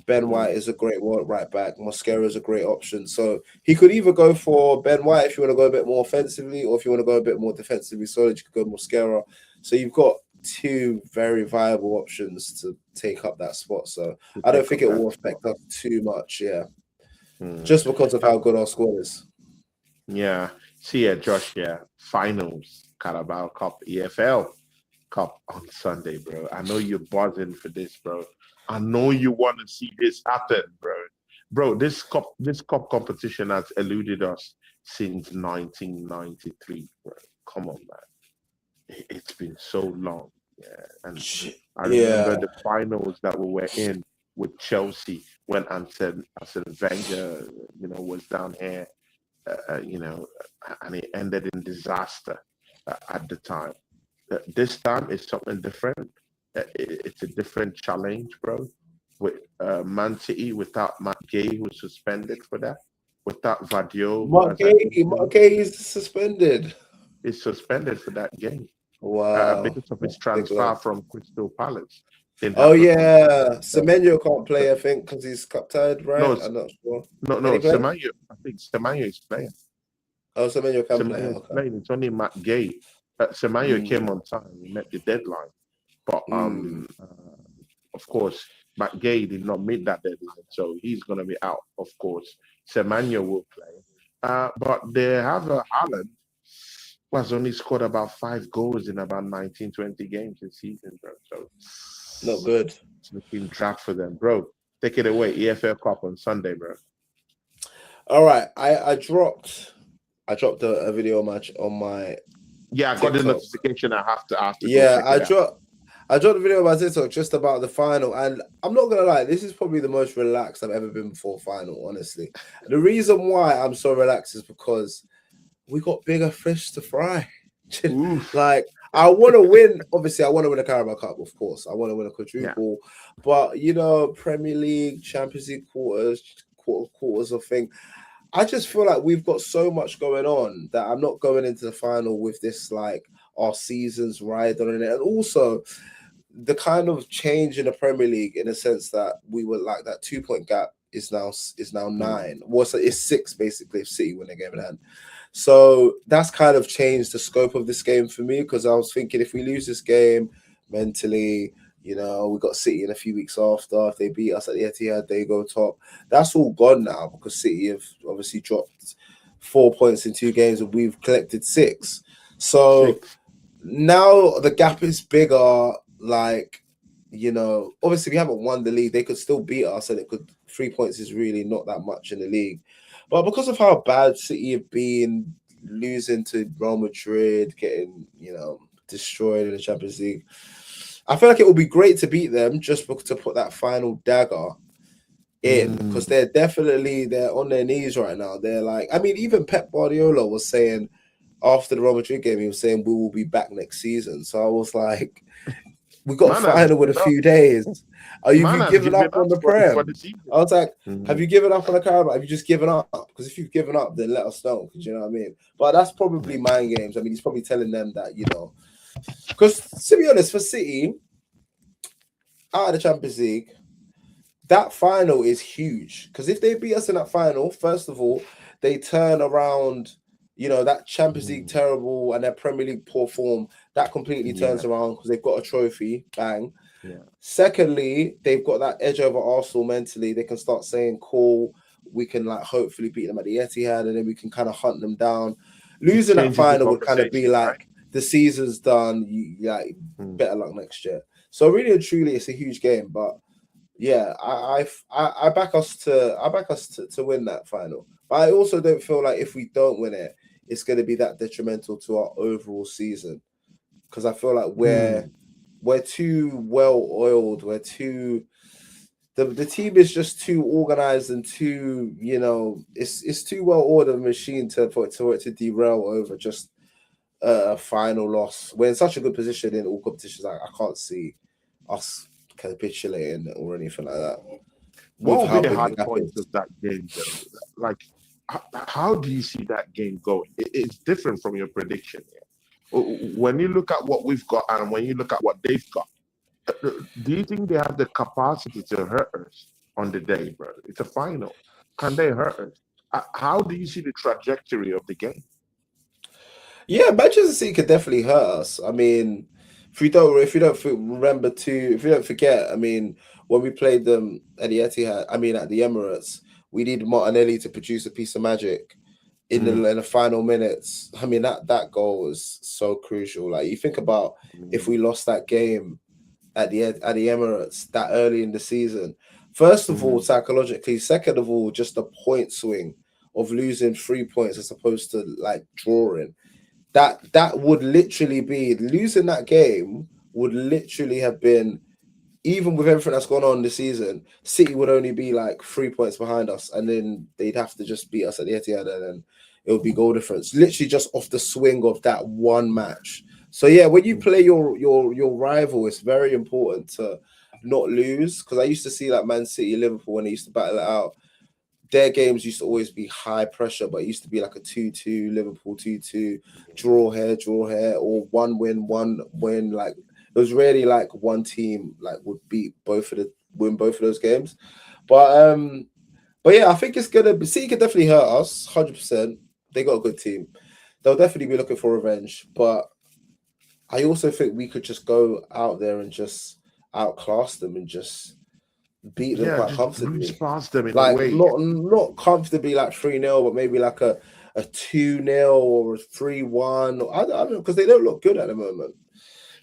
B: Ben White is a great right back. Mosquera is a great option. So he could either go for Ben White if you want to go a bit more offensively, or if you want to go a bit more defensively solid, you could go Mosquera. So you've got two very viable options to take up that spot. So I don't think it will affect us too much, just because of how good our squad is.
A: Yeah. See, Josh, finals, Carabao Cup, EFL Cup on Sunday, bro. I know you're buzzing for this, bro. I know you want to see this happen, bro. Bro, this cup competition has eluded us since 1993, bro. Come on, man. It's been so long. Yeah. And I remember the finals that we were in with Chelsea when Arsene Wenger, was down here, and it ended in disaster at the time. This time it's something different. It's a different challenge, bro. With Man City without Matt Gay, who was suspended for that, without Vadio,
B: Matt Gay is suspended.
A: Is suspended for that game.
B: Wow!
A: Because of his transfer from Crystal Palace.
B: Oh yeah, Semenyo can't play, I think, because he's cup tied, right?
A: No,
B: I'm not sure.
A: No, Semenyo. I think Semenyo is playing.
B: Oh, Semenyo can play.
A: Okay. Playing. It's only Matt Gay. Semenyo came on time. He met the deadline, but of course, Matt Gay did not meet that deadline, so he's going to be out. Of course, Semenyo will play, but they have a Haaland who has only scored about 5 goals in about 19, 20 games this season, bro. So
B: not good.
A: It's looking drab for them, bro. Take it away, EFL Cup on Sunday, bro.
B: All right, I dropped a video match on my.
A: Yeah, I got the notification. I have to.
B: Yeah, I dropped a video on my TikTok just about the final, and I'm not gonna lie, this is probably the most relaxed I've ever been before final. Honestly, the reason why I'm so relaxed is because we got bigger fish to fry. Like, I want to win. Obviously, I want to win a Carabao Cup, of course. I want to win a quadruple, but Premier League, Champions League quarters of thing. I just feel like we've got so much going on that I'm not going into the final with this, like, our season's ride on it. And also the kind of change in the Premier League, in a sense that we were like, that 2-point gap is now 9. Well, so it's 6 basically if City win a game in hand. So that's kind of changed the scope of this game for me, because I was thinking if we lose this game mentally, we got City in a few weeks after. If they beat us at the Etihad, they go top. That's all gone now, because City have obviously dropped 4 points in 2 games and we've collected 6. So now the gap is bigger. Like, obviously we haven't won the league. They could still beat us, and 3 points is really not that much in the league. But because of how bad City have been, losing to Real Madrid, getting, destroyed in the Champions League, I feel like it would be great to beat them, just to put that final dagger in, because they're on their knees right now. They're like, I mean, even Pep Guardiola was saying after the Real Madrid game, he was saying we will be back next season. So I was like, we got a final with a few days. Are you giving up on the Prem? I was like, have you given up on the Carabao? Have you just given up? Because if you've given up, then let us know. Because you know what I mean. But that's probably mind games. I mean, he's probably telling them that, because to be honest, for City, out of the Champions League, that final is huge. Because if they beat us in that final, first of all, they turn around, that Champions League terrible and their Premier League poor form, that completely turns around, because they've got a trophy, bang. Yeah. Secondly, they've got that edge over Arsenal mentally. They can start saying, cool, we can hopefully beat them at the Etihad, and then we can kind of hunt them down. Losing that final would kind of be like, the season's done, better luck next year. So really and truly, it's a huge game. But yeah, I back us to win that final. But I also don't feel like if we don't win it, it's going to be that detrimental to our overall season, because I feel like we're too well oiled. We're too the team is just too organized and too it's too well ordered machine for it to derail over just a final loss. We're in such a good position in all competitions. I can't see us capitulating or anything like that.
A: What will be the high points of that game, though? Like, how do you see that game going? It's different from your prediction here. When you look at what we've got and when you look at what they've got, do you think they have the capacity to hurt us on the day, bro. It's a final. Can they hurt us? How do you see the trajectory of the game?
B: Yeah, Manchester City could definitely hurt us. I mean, if you don't forget, I mean, when we played them at the Etihad, I mean at the Emirates, we needed Martinelli to produce a piece of magic
A: Mm,
B: in the final minutes. I mean, that goal was so crucial. Like you think about if we
A: mm,
B: lost that game at the Emirates that early in the season. First of all,
A: mm,
B: psychologically. Second of all, just a point swing of losing 3 points as opposed to like drawing. That would literally be losing that game would literally have been, even with everything that's gone on this season, City would only be like 3 points behind us, and then they'd have to just beat us at the Etihad, and then it would be goal difference, literally just off the swing of that one match. So yeah, when you
A: mm.
B: play your rival, it's very important to not lose. Because I used to see like Man City, Liverpool when they used to battle it out. Their games used to always be high pressure, but it used to be like a 2-2, Liverpool 2-2, draw here, or one win, one win. Like it was really like one team like would win both of those games. But but yeah, I think it's gonna be City could definitely hurt us, 100%. They got a good team. They'll definitely be looking for revenge. But I also think we could just go out there and just outclass them and just beat them
A: Yeah,
B: quite
A: just breeze
B: comfortably.
A: past them in a
B: Like
A: way.
B: not comfortably like 3-0, but maybe like a 2-0 or a 3-1. I don't know, because they don't look good at the moment.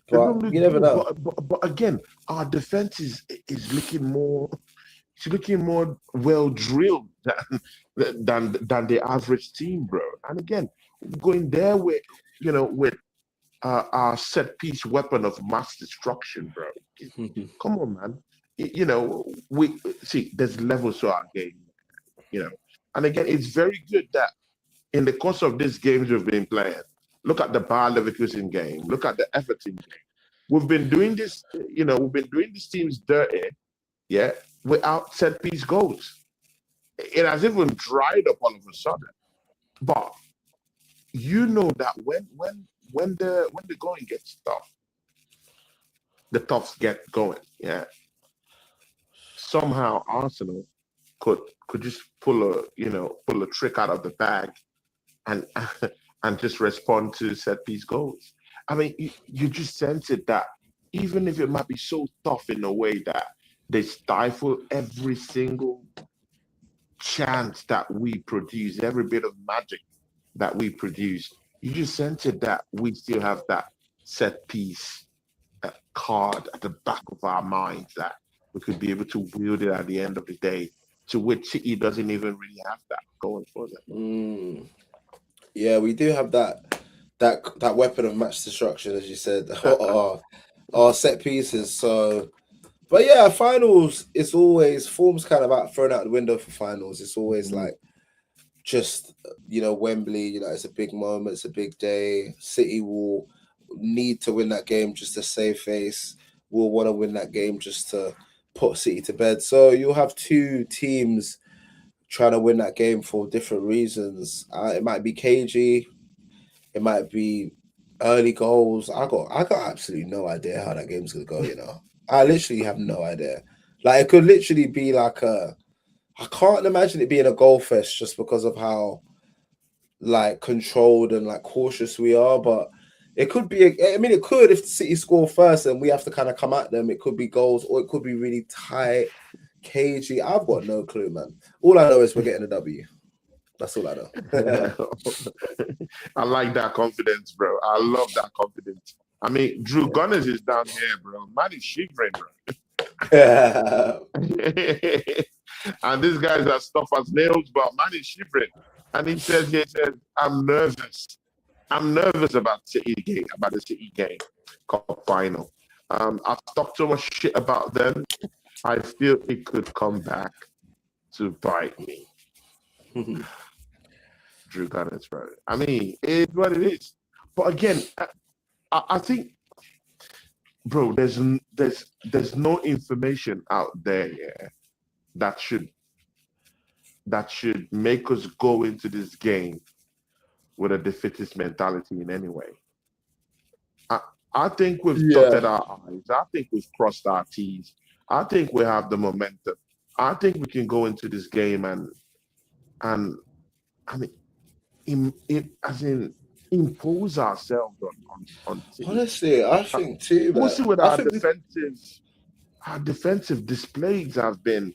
A: They
B: But
A: don't look
B: you never
A: good,
B: know.
A: but again, our defense is looking more. It's looking more well drilled than the average team, bro. And again, going there with with our set piece weapon of mass destruction, bro. Come on, man. We see there's levels to our game, you know. And again, it's very good that in the course of these games we've been playing, look at the Bayer Leverkusen game, look at the Everton game. We've been doing this, we've been doing these teams dirty, yeah, without set piece goals. It has even dried up all of a sudden. But you know that when the going gets tough, the toughs get going. Yeah. Somehow Arsenal could could just pull a trick out of the bag and and just respond to set piece goals. I mean, you just sense it that even if it might be so tough in a way that they stifle every single chance that we produce, every bit of magic that we produce, you just sense it that we still have that set piece card at the back of our minds that we could be able to wield it at the end of the day, to which City doesn't even really have that going for them.
B: Mm. Yeah, we do have that weapon of match destruction, as you said, our set pieces. So, but yeah, finals. It's always forms kind of out thrown out the window for finals. It's always
A: Mm,
B: like just Wembley. It's a big moment. It's a big day. City will need to win that game just to save face. Will want to win that game just to put City to bed. So you'll have two teams trying to win that game for different reasons. It might be cagey. It might be early goals. I got absolutely no idea how that game's gonna go. I literally have no idea. Like it could literally be like I can't imagine it being a goal fest just because of how like controlled and like cautious we are. But it could be. I mean, it could if the City score first and we have to kind of come at them. It could be goals, or it could be really tight, cagey. I've got no clue, man. All I know is we're getting a W. That's all I know.
A: I like that confidence, bro. I love that confidence. I mean, Drew Gunners is down here, bro. Man is shivering, bro. And these guys are tough as nails, but man is shivering. And he says, I'm nervous. I'm nervous about City game, about the City game, cup final. I've talked so much shit about them. I feel it could come back to bite me. Drew Gunners, bro. I mean, it's what it is. But again, I think, bro, there's no information out there, yeah, that should make us go into this game with a defeatist mentality in any way. I, I think we've
B: Yeah.
A: dotted our I's. I think we've crossed our T's. I think we have the momentum. I think we can go into this game and I mean, as in impose ourselves on City.
B: Honestly, I think too, man.
A: Mostly with
B: I think we
A: our defensive displays have been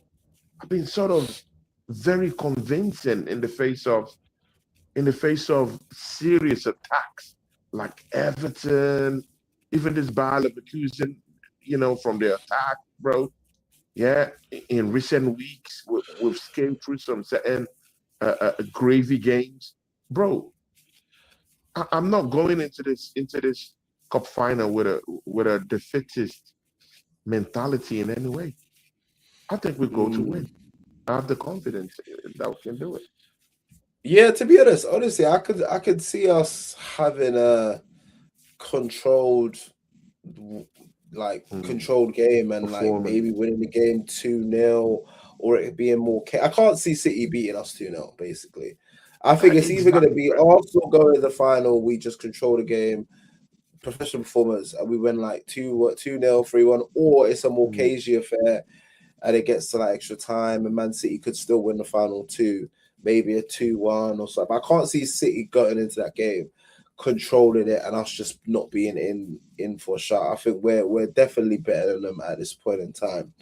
A: sort of very convincing in the face of serious attacks like Everton, even this Bayer Leverkusen, from the attack, bro. Yeah, in recent weeks, we've scaled through some certain gravy games, bro. I'm not going into this cup final with a defeatist mentality in any way. I think we go to win. I have the confidence that we can do it.
B: Yeah, to be honest, honestly, I could see us having a controlled
A: Mm.
B: controlled game and like
A: Performance.
B: maybe winning the game 2-0 or it being more I can't see City beating us 2-0 basically. I think it's either going to
A: Exactly,
B: be
A: bro.
B: Arsenal going to the final, we just control the game, professional performance, and we win like 2-0, 3-1, or it's a more
A: Mm.
B: cagey affair and it gets to like extra time and Man City could still win the final two, maybe a 2-1 or something. I can't see City going into that game controlling it and us just not being in for a shot. I think we're definitely better than them at this point in time.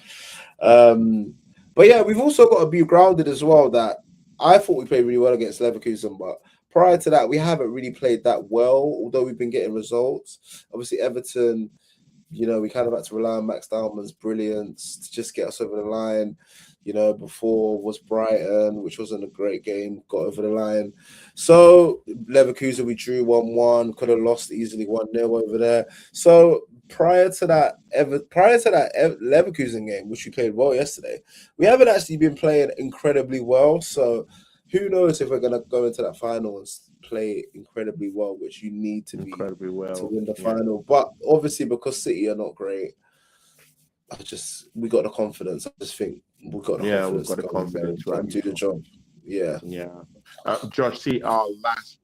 B: But yeah, we've also got to be grounded as well that I thought we played really well against Leverkusen, but prior to that, we haven't really played that well, although we've been getting results. Obviously, Everton, we kind of had to rely on Max Dalman's brilliance to just get us over the line. Before was Brighton, which wasn't a great game, got over the line. So Leverkusen, we drew 1-1, could have lost easily 1-0 over there. So prior to that Leverkusen game, which we played well yesterday, we haven't actually been playing incredibly well. So who knows if we're gonna go into that final and play incredibly well, which you need to be
A: Incredibly
B: to
A: well.
B: win the
A: Yeah.
B: final. But obviously, because City are not great, we got the confidence. I just think we got the
A: Yeah, we've
B: confidence
A: got
B: to
A: the
B: go in there
A: confidence right
B: and do the
A: now.
B: job. Yeah.
A: Yeah. Josh, see our last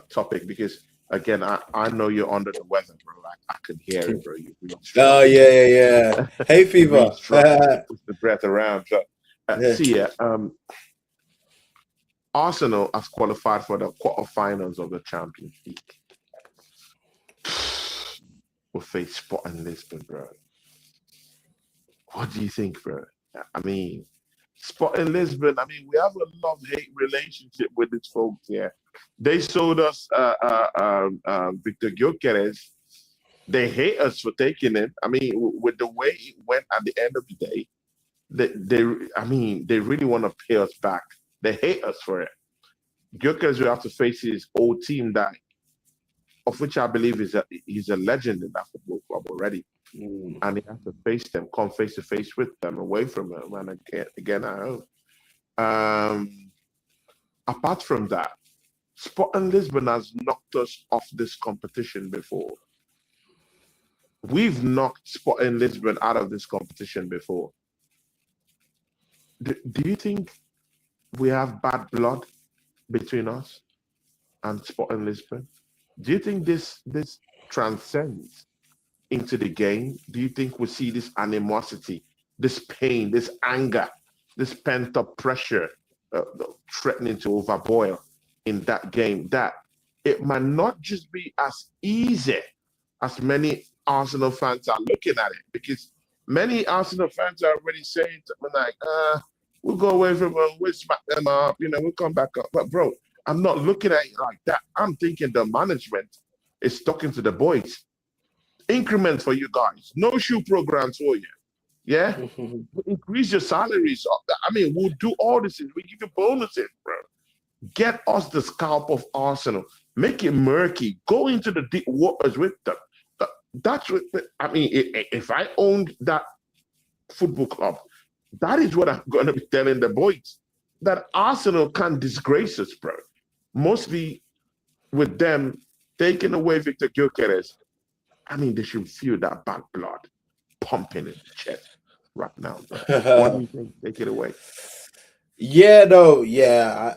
A: topic because again, I know you're under the weather, bro. I can hear it, bro. You're really
B: Oh
A: struggling.
B: yeah. Hay
A: You're really
B: fever.
A: struggling to push the breath around. So,
B: Yeah.
A: see, Arsenal has qualified for the quarterfinals of the Champions League. We'll face Sporting Lisbon, bro. What do you think, bro? I mean, Sporting Lisbon, I mean, we have a love-hate relationship with these folks here. They sold us Victor Gyökeres. They hate us for taking him. I mean, with the way it went at the end of the day, they really want to pay us back. They hate us for it. Gyökeres will have to face his old team of which I believe he's a legend in that football club already. And he has to face them, come face to face with them, away from them, and again at home. Apart from that, Sporting Lisbon has knocked us off this competition before. We've knocked Sporting Lisbon out of this competition before. Do you think we have bad blood between us and Sporting Lisbon? Do you think this transcends into the game? Do you think we see this animosity, this pain, this anger, this pent up pressure threatening to overboil in that game? That it might not just be as easy as many Arsenal fans are looking at it, because many Arsenal fans are already saying to me like, we'll go away from them, we'll smack them up, we'll come back up. But bro, I'm not looking at it like that. I'm thinking the management is talking to the boys. Increments for you guys. No shoe programs for you. Yeah? Increase your salaries. I mean, we'll do all this. We give you bonuses, bro. Get us the scalp of Arsenal. Make it murky. Go into the deep waters with them. That's what I mean. If I owned that football club, that is what I'm going to be telling the boys. That Arsenal can't disgrace us, bro. Mostly with them taking away Victor Gyökeres. I mean, they should feel that bad blood pumping in the chest right now, bro. What do you think? Take it away.
B: Yeah, no,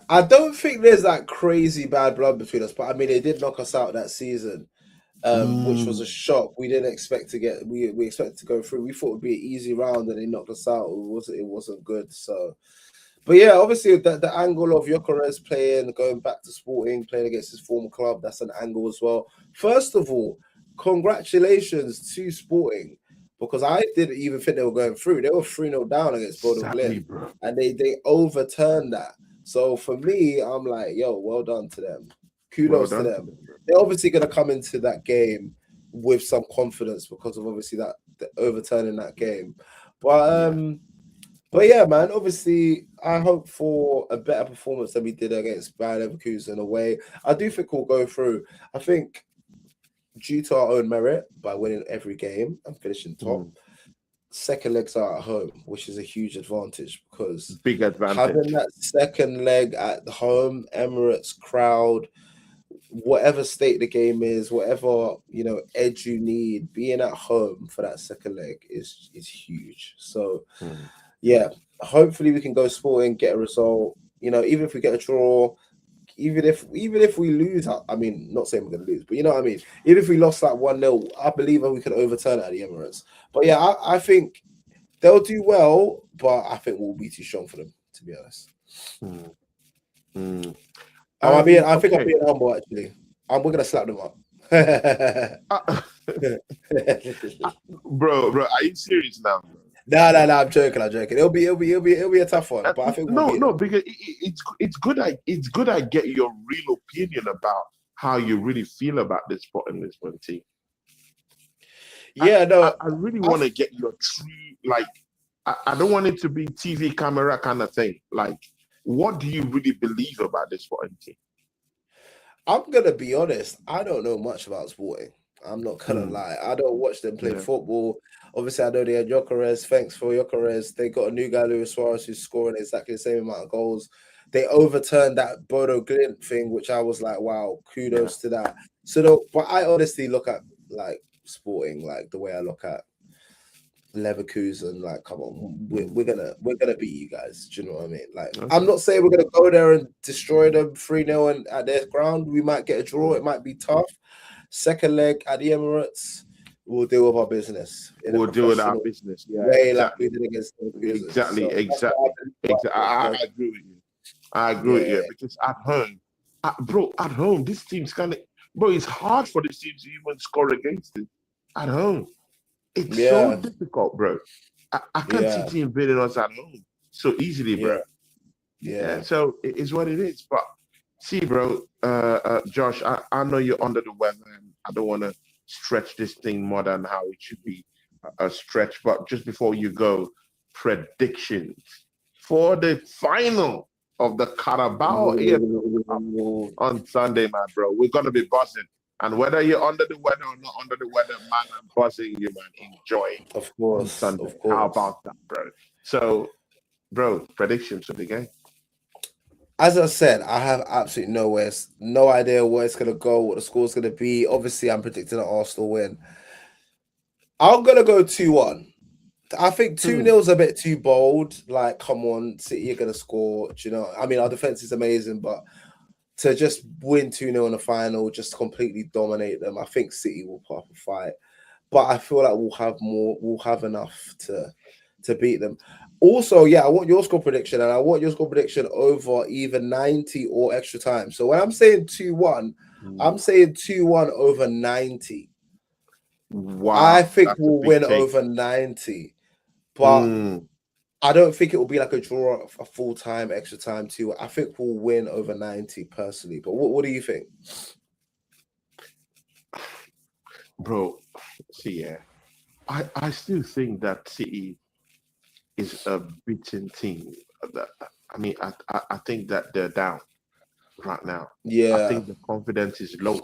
B: I don't think there's that crazy bad blood between us, but I mean, they did knock us out that season. which was a shock. We didn't expect to get. We expected to go through. We thought it would be an easy round, and they knocked us out. It wasn't good. So, but yeah, obviously the angle of Gyökeres going back to Sporting, playing against his former club, that's an angle as well. First of all, congratulations to Sporting, because I didn't even think they were going through. They were 3-0 down against Bodo Glimt, and they overturned that. So for me, I'm like, yo, well done to them. Kudos to them. They're obviously going to come into that game with some confidence because of obviously the overturning that game. But yeah, man, obviously I hope for a better performance than we did against Bayer Leverkusen away. I do think we'll go through. I think due to our own merit by winning every game and finishing top, second legs are at home, which is a huge advantage because having that second leg at home, Emirates crowd, whatever state the game is, whatever edge you need, being at home for that second leg is huge. So yeah, hopefully we can go Sporting, get a result. Even if we get a draw, even if we lose, I mean, not saying we're going to lose, but you know what I mean. Even if we lost that 1-0, I believe we can overturn it at the Emirates. But yeah, I think they'll do well, but I think we'll be too strong for them, to be honest. I think I'm being humble, actually. We're going to slap them up.
A: Bro, are you serious now?
B: No, I'm joking. It'll be a tough one, but I think
A: because it's good. It's good. I get your real opinion about how you really feel about this Sporting Lisbon team.
B: Yeah,
A: I really want to get your true, I don't want it to be TV camera kind of thing. Like, what do you really believe about this Sporting team?
B: I'm gonna be honest. I don't know much about Sporting. I'm not gonna lie. I don't watch them play football. Obviously, I know they had Gyökeres. Thanks for Gyökeres. They got a new guy, Luis Suarez, who's scoring exactly the same amount of goals. They overturned that Bodo Glimt thing, which I was like, wow, kudos to that. So, but I honestly look at Sporting like the way I look at Leverkusen. Like, come on, we're gonna beat you guys. Do you know what I mean? Like, I'm not saying we're gonna go there and destroy them 3-0 and at their ground. We might get a draw. It might be tough. Second leg at the Emirates, we'll deal with our business.
A: We'll deal with our business. Yeah,
B: exactly. Like we did against
A: exactly. I agree with you. I agree with you because at home, this team's it's hard for this team to even score against it at home. It's so difficult, bro. I can't see team beating us at home so easily, bro. Yeah. So it's what it is. But see, bro, Josh, I know you're under the weather, and I don't want to stretch this thing more than how it should be a stretch. But just before you go, predictions for the final of the Carabao EFL on Sunday, my bro. We're gonna be buzzing. And whether you're under the weather or not under the weather, man, I'm buzzing you, man. Enjoy.
B: Of course.
A: Sunday. Of course. How about that, bro? So, bro, predictions for the game.
B: As I said, I have absolutely no idea where it's going to go, what the score's going to be. Obviously, I'm predicting an Arsenal win. I'm going to go 2-1. I think 2-0 is a bit too bold. Like, come on, City, you're going to score. Do you know? I mean, our defense is amazing, but to just win 2-0 in the final, just completely dominate them, I think City will put up a fight. But I feel like we'll have enough to beat them. Also, I want your score prediction, and I want your score prediction over either 90 or extra time. So when I'm saying 2-1, I'm saying 2-1 over 90.
A: Wow.
B: I think we'll win over 90. But I don't think it will be like a draw, a full-time, extra time too. I think we'll win over 90 personally. But what do you think?
A: Bro, see, I still think that City is a beaten team. I mean, I think that they're down right now.
B: Yeah.
A: I think the confidence is low.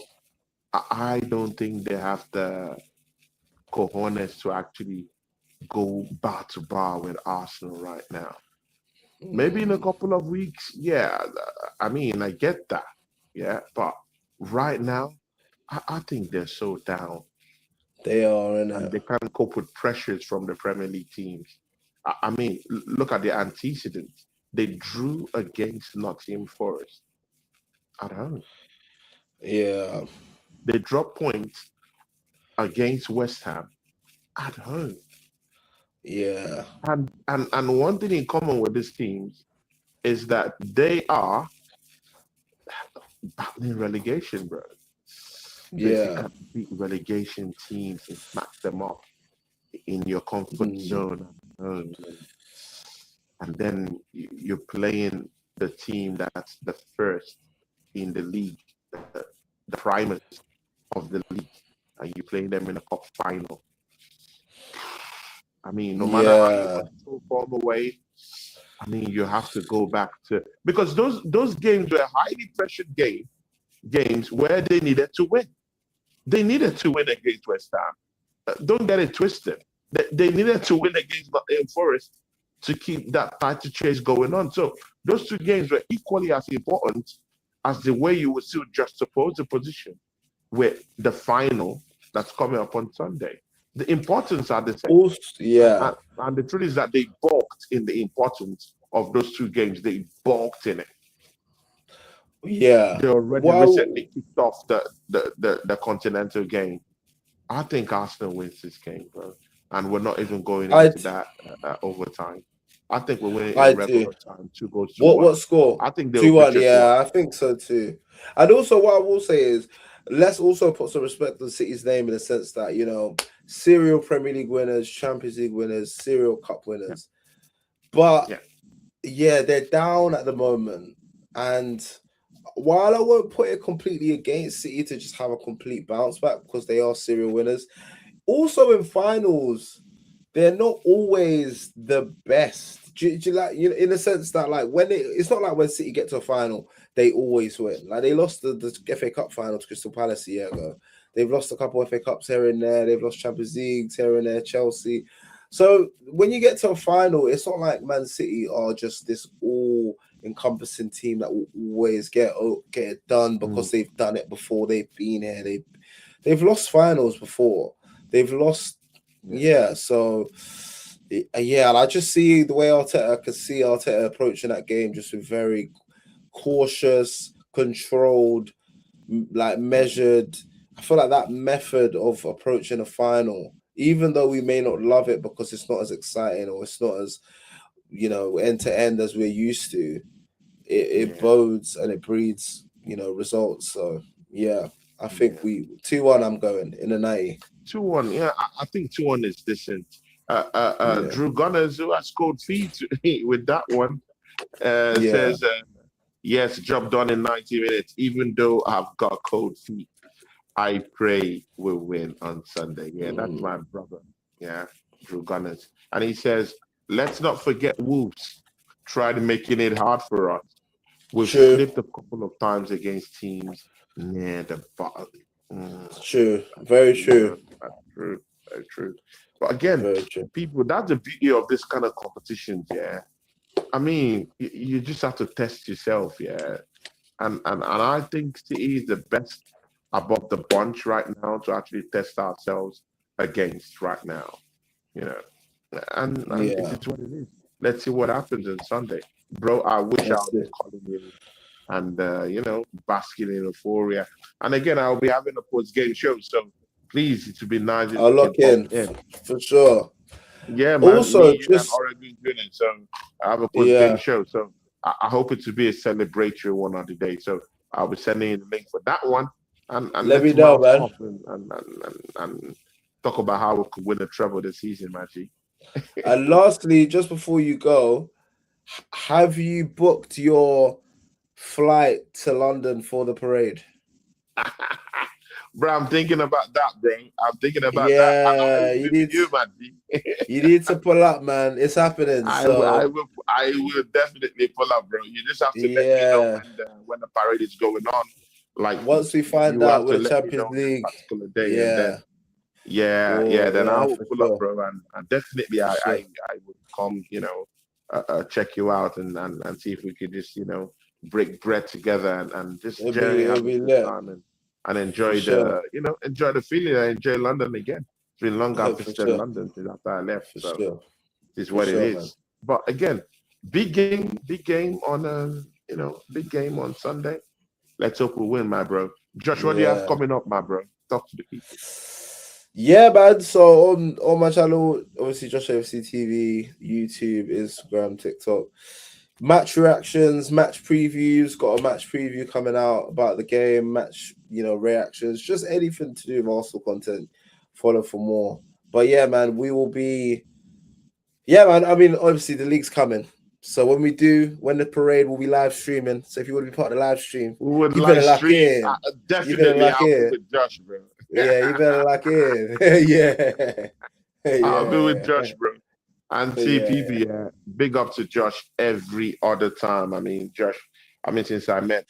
A: I don't think they have the cojones to actually go bar to bar with Arsenal right now. Maybe in a couple of weeks, I mean, I get that. Yeah, but right now, I think they're so down.
B: They are,
A: and they can't cope with pressures from the Premier League teams. I mean, look at the antecedents. They drew against Nottingham Forest at home.
B: Yeah.
A: They dropped points against West Ham at home.
B: Yeah.
A: And one thing in common with these teams is that they are battling relegation, bro. If you
B: Yeah.
A: can beat relegation teams and smack them up in your comfort
B: Mm.
A: zone at home, and then you're playing the team that's the first in the league, the primers of the league, and you play them in a cup final. I mean, no matter how you
B: Yeah.
A: want to throw form away, I mean, you have to go back to because those games were highly pressured games where they needed to win. They needed to win against West Ham. Don't get it twisted. They needed to win against Forest to keep that title chase going on. So those two games were equally as important as the way you would still juxtapose the position with the final that's coming up on Sunday. The importance are the same.
B: Also, yeah.
A: And the truth is that they balked in the importance of those two games. They balked in it.
B: Yeah.
A: They already
B: Well,
A: recently kicked off the Continental game. I think Arsenal wins this game, bro. And we're not even going
B: I
A: into that overtime. I think we're winning
B: I
A: in
B: do.
A: regular time, 2 goals to
B: What
A: 1.
B: score?
A: I think they'll beat
B: 2-1.
A: you 2-1.
B: Yeah, I think so too. And also, what I will say is, let's also put some respect on City's name in the sense that serial Premier League winners, Champions League winners, serial Cup winners. But yeah, they're down at the moment. And while I won't put it completely against City to just have a complete bounce back because they are serial winners, also in finals, they're not always the best. Do you like, in the sense that like it's not like when City get to a final, they always win. Like they lost the FA Cup final to Crystal Palace a year ago. They've lost a couple of FA Cups here and there. They've lost Champions Leagues here and there, Chelsea. So when you get to a final, it's not like Man City are just this all-encompassing team that will always get it done because they've done it before. They've been here. They've lost finals before. They've lost, so and I just see the way I could see Arteta approaching that game just with very cautious, controlled, like measured. I feel like that method of approaching a final, even though we may not love it because it's not as exciting or it's not as end to end as we're used to, it bodes and it breeds results. So yeah, I think we 2-1. I'm going in the 90.
A: 2-1. Yeah, I think 2-1 is decent. Drew Gunners, who has scored feet with that one, says, yes, job done in 90 minutes. Even though I've got cold feet, I pray we'll win on Sunday. Yeah, that's my brother. Yeah, Drew Gunners. And he says, let's not forget Wolves tried making it hard for us. We've slipped a couple of times against teams near the bottom.
B: True. Very true.
A: That's true. Very true. But again, people, that's the beauty of this kind of competitions, yeah. I mean, you just have to test yourself, yeah. And I think City is the best above the bunch right now to actually test ourselves against right now, And it is what it is. Let's see what happens on Sunday. Bro, I wish I was calling you and, basking in euphoria. And again, I'll be having a post-game show, so please, it would be nice.
B: I'll lock in for sure.
A: Yeah, man.
B: Also,
A: and Oregon winning, so I have a post-game show. So I hope it to be a celebratory one on the day. So I'll be sending you the link for that one, and
B: let me know, man.
A: And talk about how we could win a treble this season, man.
B: And lastly, just before you go, have you booked your flight to London for the parade?
A: Bro, I'm thinking about that, bro. I'm thinking about that.
B: Yeah, you need to pull up, man. It's happening.
A: I will definitely pull up, bro. You just have to let me know when the parade is going on. Like
B: once we find out with the Champions League,
A: then I will pull up, bro. And definitely, I would come, check you out and see if we could just, break bread together and just journey and enjoy enjoy the feeling and enjoy London again. It's been long I've visited London since after I left. This is what it is. Man. But again, big game on big game on Sunday. Let's hope we win, my bro. Josh, what do you have coming up, my bro? Talk to the people.
B: Yeah, man. So on my channel, obviously Josh AFC TV, YouTube, Instagram, TikTok. Match reactions, match previews. Got a match preview coming out about the game. Match, reactions. Just anything to do with Arsenal content. Follow for more. But yeah, man, we will be. Yeah, man. I mean, obviously the league's coming. So when the parade will be live streaming. So if you want to be part of the live stream,
A: We would
B: you
A: live
B: better lock
A: stream.
B: in. You better
A: Definitely,
B: lock
A: I'll be
B: in.
A: with Josh, bro.
B: Yeah, you better lock in. Yeah.
A: I'll be with
B: Yeah.
A: Josh, bro. And
B: Yeah.
A: TPP, big up to Josh every other time. I mean, Josh, since I met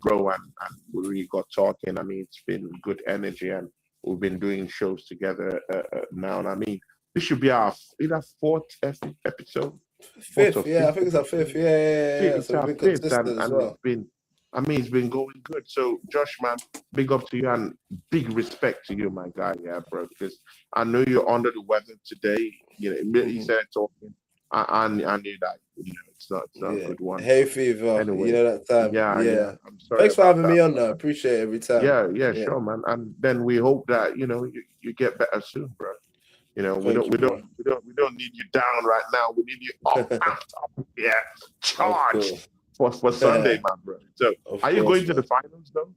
A: bro and we really got talking, it's been good energy and we've been doing shows together now. And this should be our either fourth episode, fourth or
B: Fifth, yeah, I
A: fifth
B: think it's our fifth.
A: episode.
B: Yeah.
A: It's
B: So we've
A: our
B: been
A: fifth,
B: consistent as
A: and
B: well.
A: it's been going good. So, Josh, man, big up to you and big respect to you, my guy, bro, because I know you're under the weather today. Immediately started talking. I knew that, it's not a good one.
B: Hay
A: But
B: fever,
A: anyway,
B: that time.
A: yeah,
B: Yeah.
A: I'm sorry
B: Thanks for
A: about
B: having
A: that.
B: me on,
A: But,
B: though. Appreciate it every time.
A: yeah, sure, man. And then we hope that, you get better soon, bro. We
B: Thank you, bro.
A: we don't need you down right now. We need you up, up, yeah, charged for Sunday, man, bro. So, are you going to the finals though?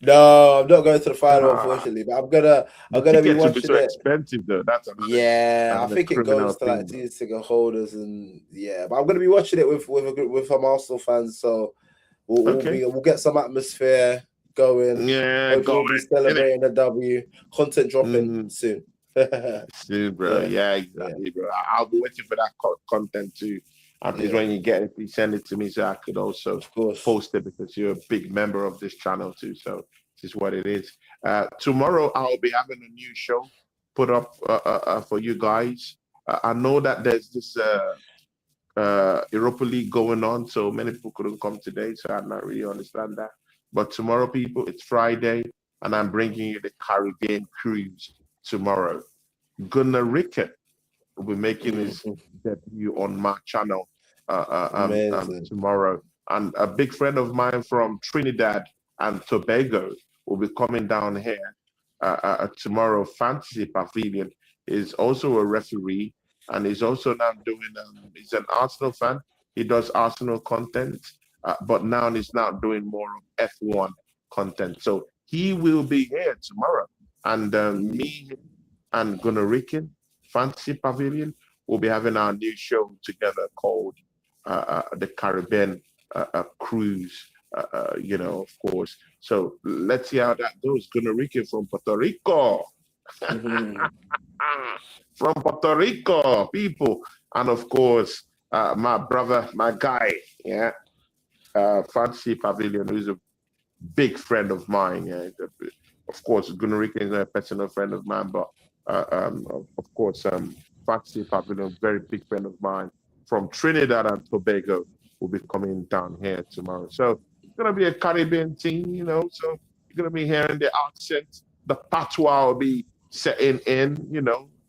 B: No, I'm not going to the final, unfortunately. But I'm gonna be
A: Tickets will be
B: watching
A: so
B: it.
A: expensive though. That's
B: I
A: another
B: think it
A: criminal
B: goes to
A: thing,
B: like
A: bro.
B: season ticket holders, and but I'm gonna be watching it with some Arsenal fans. So
A: Okay.
B: we'll get some atmosphere going.
A: Yeah,
B: Hopefully, we'll be celebrating the W. Content dropping soon.
A: Soon, bro. Yeah, exactly, bro. I'll be waiting for that content too. Please, when you get it, please send it to me so I could also post it because you're a big member of this channel too. So this is what it is. Tomorrow I'll be having a new show put up for you guys. I know that there's this Europa League going on, so many people couldn't come today, so I not really understand that. But tomorrow, people, it's Friday, and I'm bringing you the Caribbean cruise tomorrow. Gunnar Rickett will be making his debut on my channel tomorrow. And a big friend of mine from Trinidad and Tobago will be coming down here tomorrow. Fantasy Pavilion is also a referee, and he's also now doing. He's an Arsenal fan. He does Arsenal content, but now he's now doing more of F1 content. So he will be here tomorrow, and me and Gunnar Ricken, Fantasy Pavilion, will be having our new show together called the Caribbean Cruise. Of course. So let's see how that goes. Gunnar Ricken from Puerto Rico. From Puerto Rico, people. And of course, my brother, my guy, Fantasy Pavilion, who's a big friend of mine. Yeah, of course, Gunnar Ricken is a personal friend of mine, but of course, Fantasy Pavilion, very big friend of mine from Trinidad and Tobago, will be coming down here tomorrow. So it's gonna be a Caribbean thing, So you're gonna be hearing the accent. The patois will be setting in,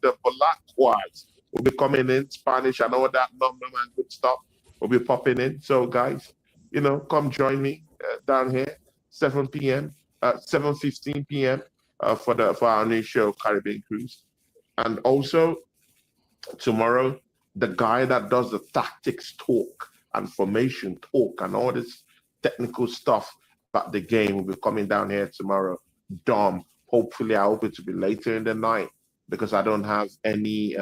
A: The Balakwas will be coming in, Spanish and all that number and good stuff will be popping in. So guys, come join me down here, 7 p.m., 7:15 p.m. For our new show, Caribbean Cruise. And also tomorrow, the guy that does the tactics talk and formation talk and all this technical stuff about the game will be coming down here tomorrow. Dom, hopefully I hope it to be later in the night because I don't have any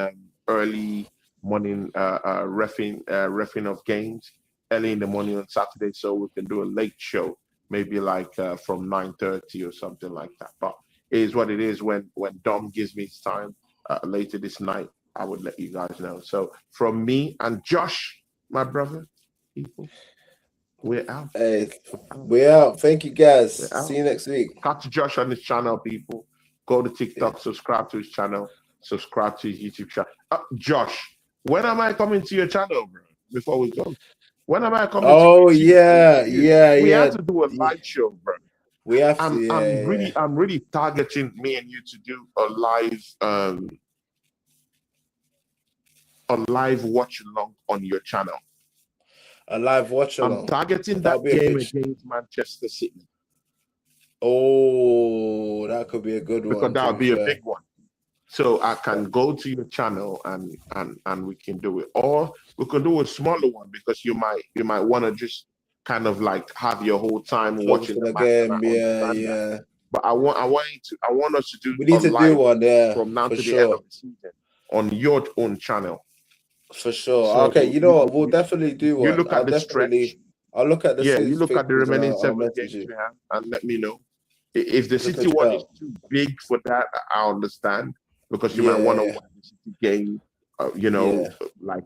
A: early morning reffing of games early in the morning on Saturday, so we can do a late show, maybe like from 9:30 or something like that. But it is what it is. When Dom gives me his time later this night, I would let you guys know. So from me and Josh, my brother, people, we're out.
B: Hey, we're out. Thank you, guys. See you next week.
A: Catch Josh on his channel, people. Go to TikTok, subscribe to his channel, subscribe to his YouTube channel. Josh, when am I coming to your channel, bro? Before we go, when am I coming?
B: Oh, yeah.
A: We have to do a live show, bro.
B: We have to.
A: I'm really targeting me and you to do a live watch along on your channel.
B: A live watch along.
A: I'm targeting that game against Manchester City.
B: Oh, that could be a good one.
A: Because that would be a big one. so I can go to your channel and we can do it, or we can do a smaller one because you might want to just kind of like have your whole time
B: Focus
A: watching
B: on
A: the
B: the
A: match, and I
B: game. Yeah,
A: understand that.
B: yeah.
A: But I want us to do
B: We
A: a
B: need to do
A: live
B: one, yeah,
A: from now
B: for
A: to the end of
B: sure.
A: the season on your own channel.
B: For sure.
A: So
B: Okay, you know what? We'll definitely do
A: you
B: one.
A: look at the stretch.
B: I'll look at the
A: Yeah, you
B: City
A: look at the
B: fixtures and
A: remaining
B: I'll
A: 7
B: message
A: games
B: you.
A: we have and let me know. If the
B: Look
A: City
B: at
A: one is
B: shout.
A: too big for that, I understand because you might want to
B: Yeah,
A: watch the City game, you know,
B: yeah,
A: like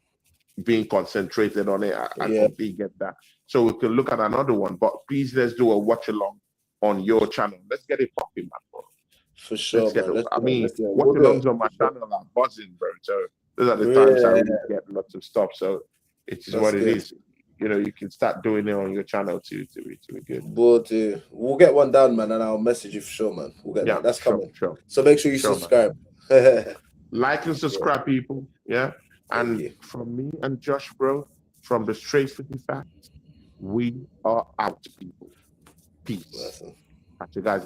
A: being concentrated on it. I
B: yeah.
A: completely get that. So we can look at another one, but please let's do a watch along on your channel. Let's get it popping, man, bro.
B: For
A: Let's
B: sure,
A: get
B: man.
A: it.
B: Let's
A: I
B: do it.
A: mean,
B: Let's do it.
A: watch
B: We'll do it.
A: alongs on my channel are buzzing, bro. So those are the times I
B: Yeah,
A: really get lots of stuff. So it is
B: that's
A: what it
B: good.
A: is. You know, you can start doing it on your channel too to be good.
B: We'll do. We'll get one down, man, and I'll message you for sure, man. We'll get
A: Yeah,
B: that. That's
A: sure,
B: coming.
A: sure,
B: So make sure you
A: sure, man.
B: subscribe. Thank
A: Like and subscribe, people. Yeah. And
B: you.
A: from me and Josh, bro, from the Straight Footy Factz, we are out, people. Peace.
B: Awesome.
A: Catch you guys.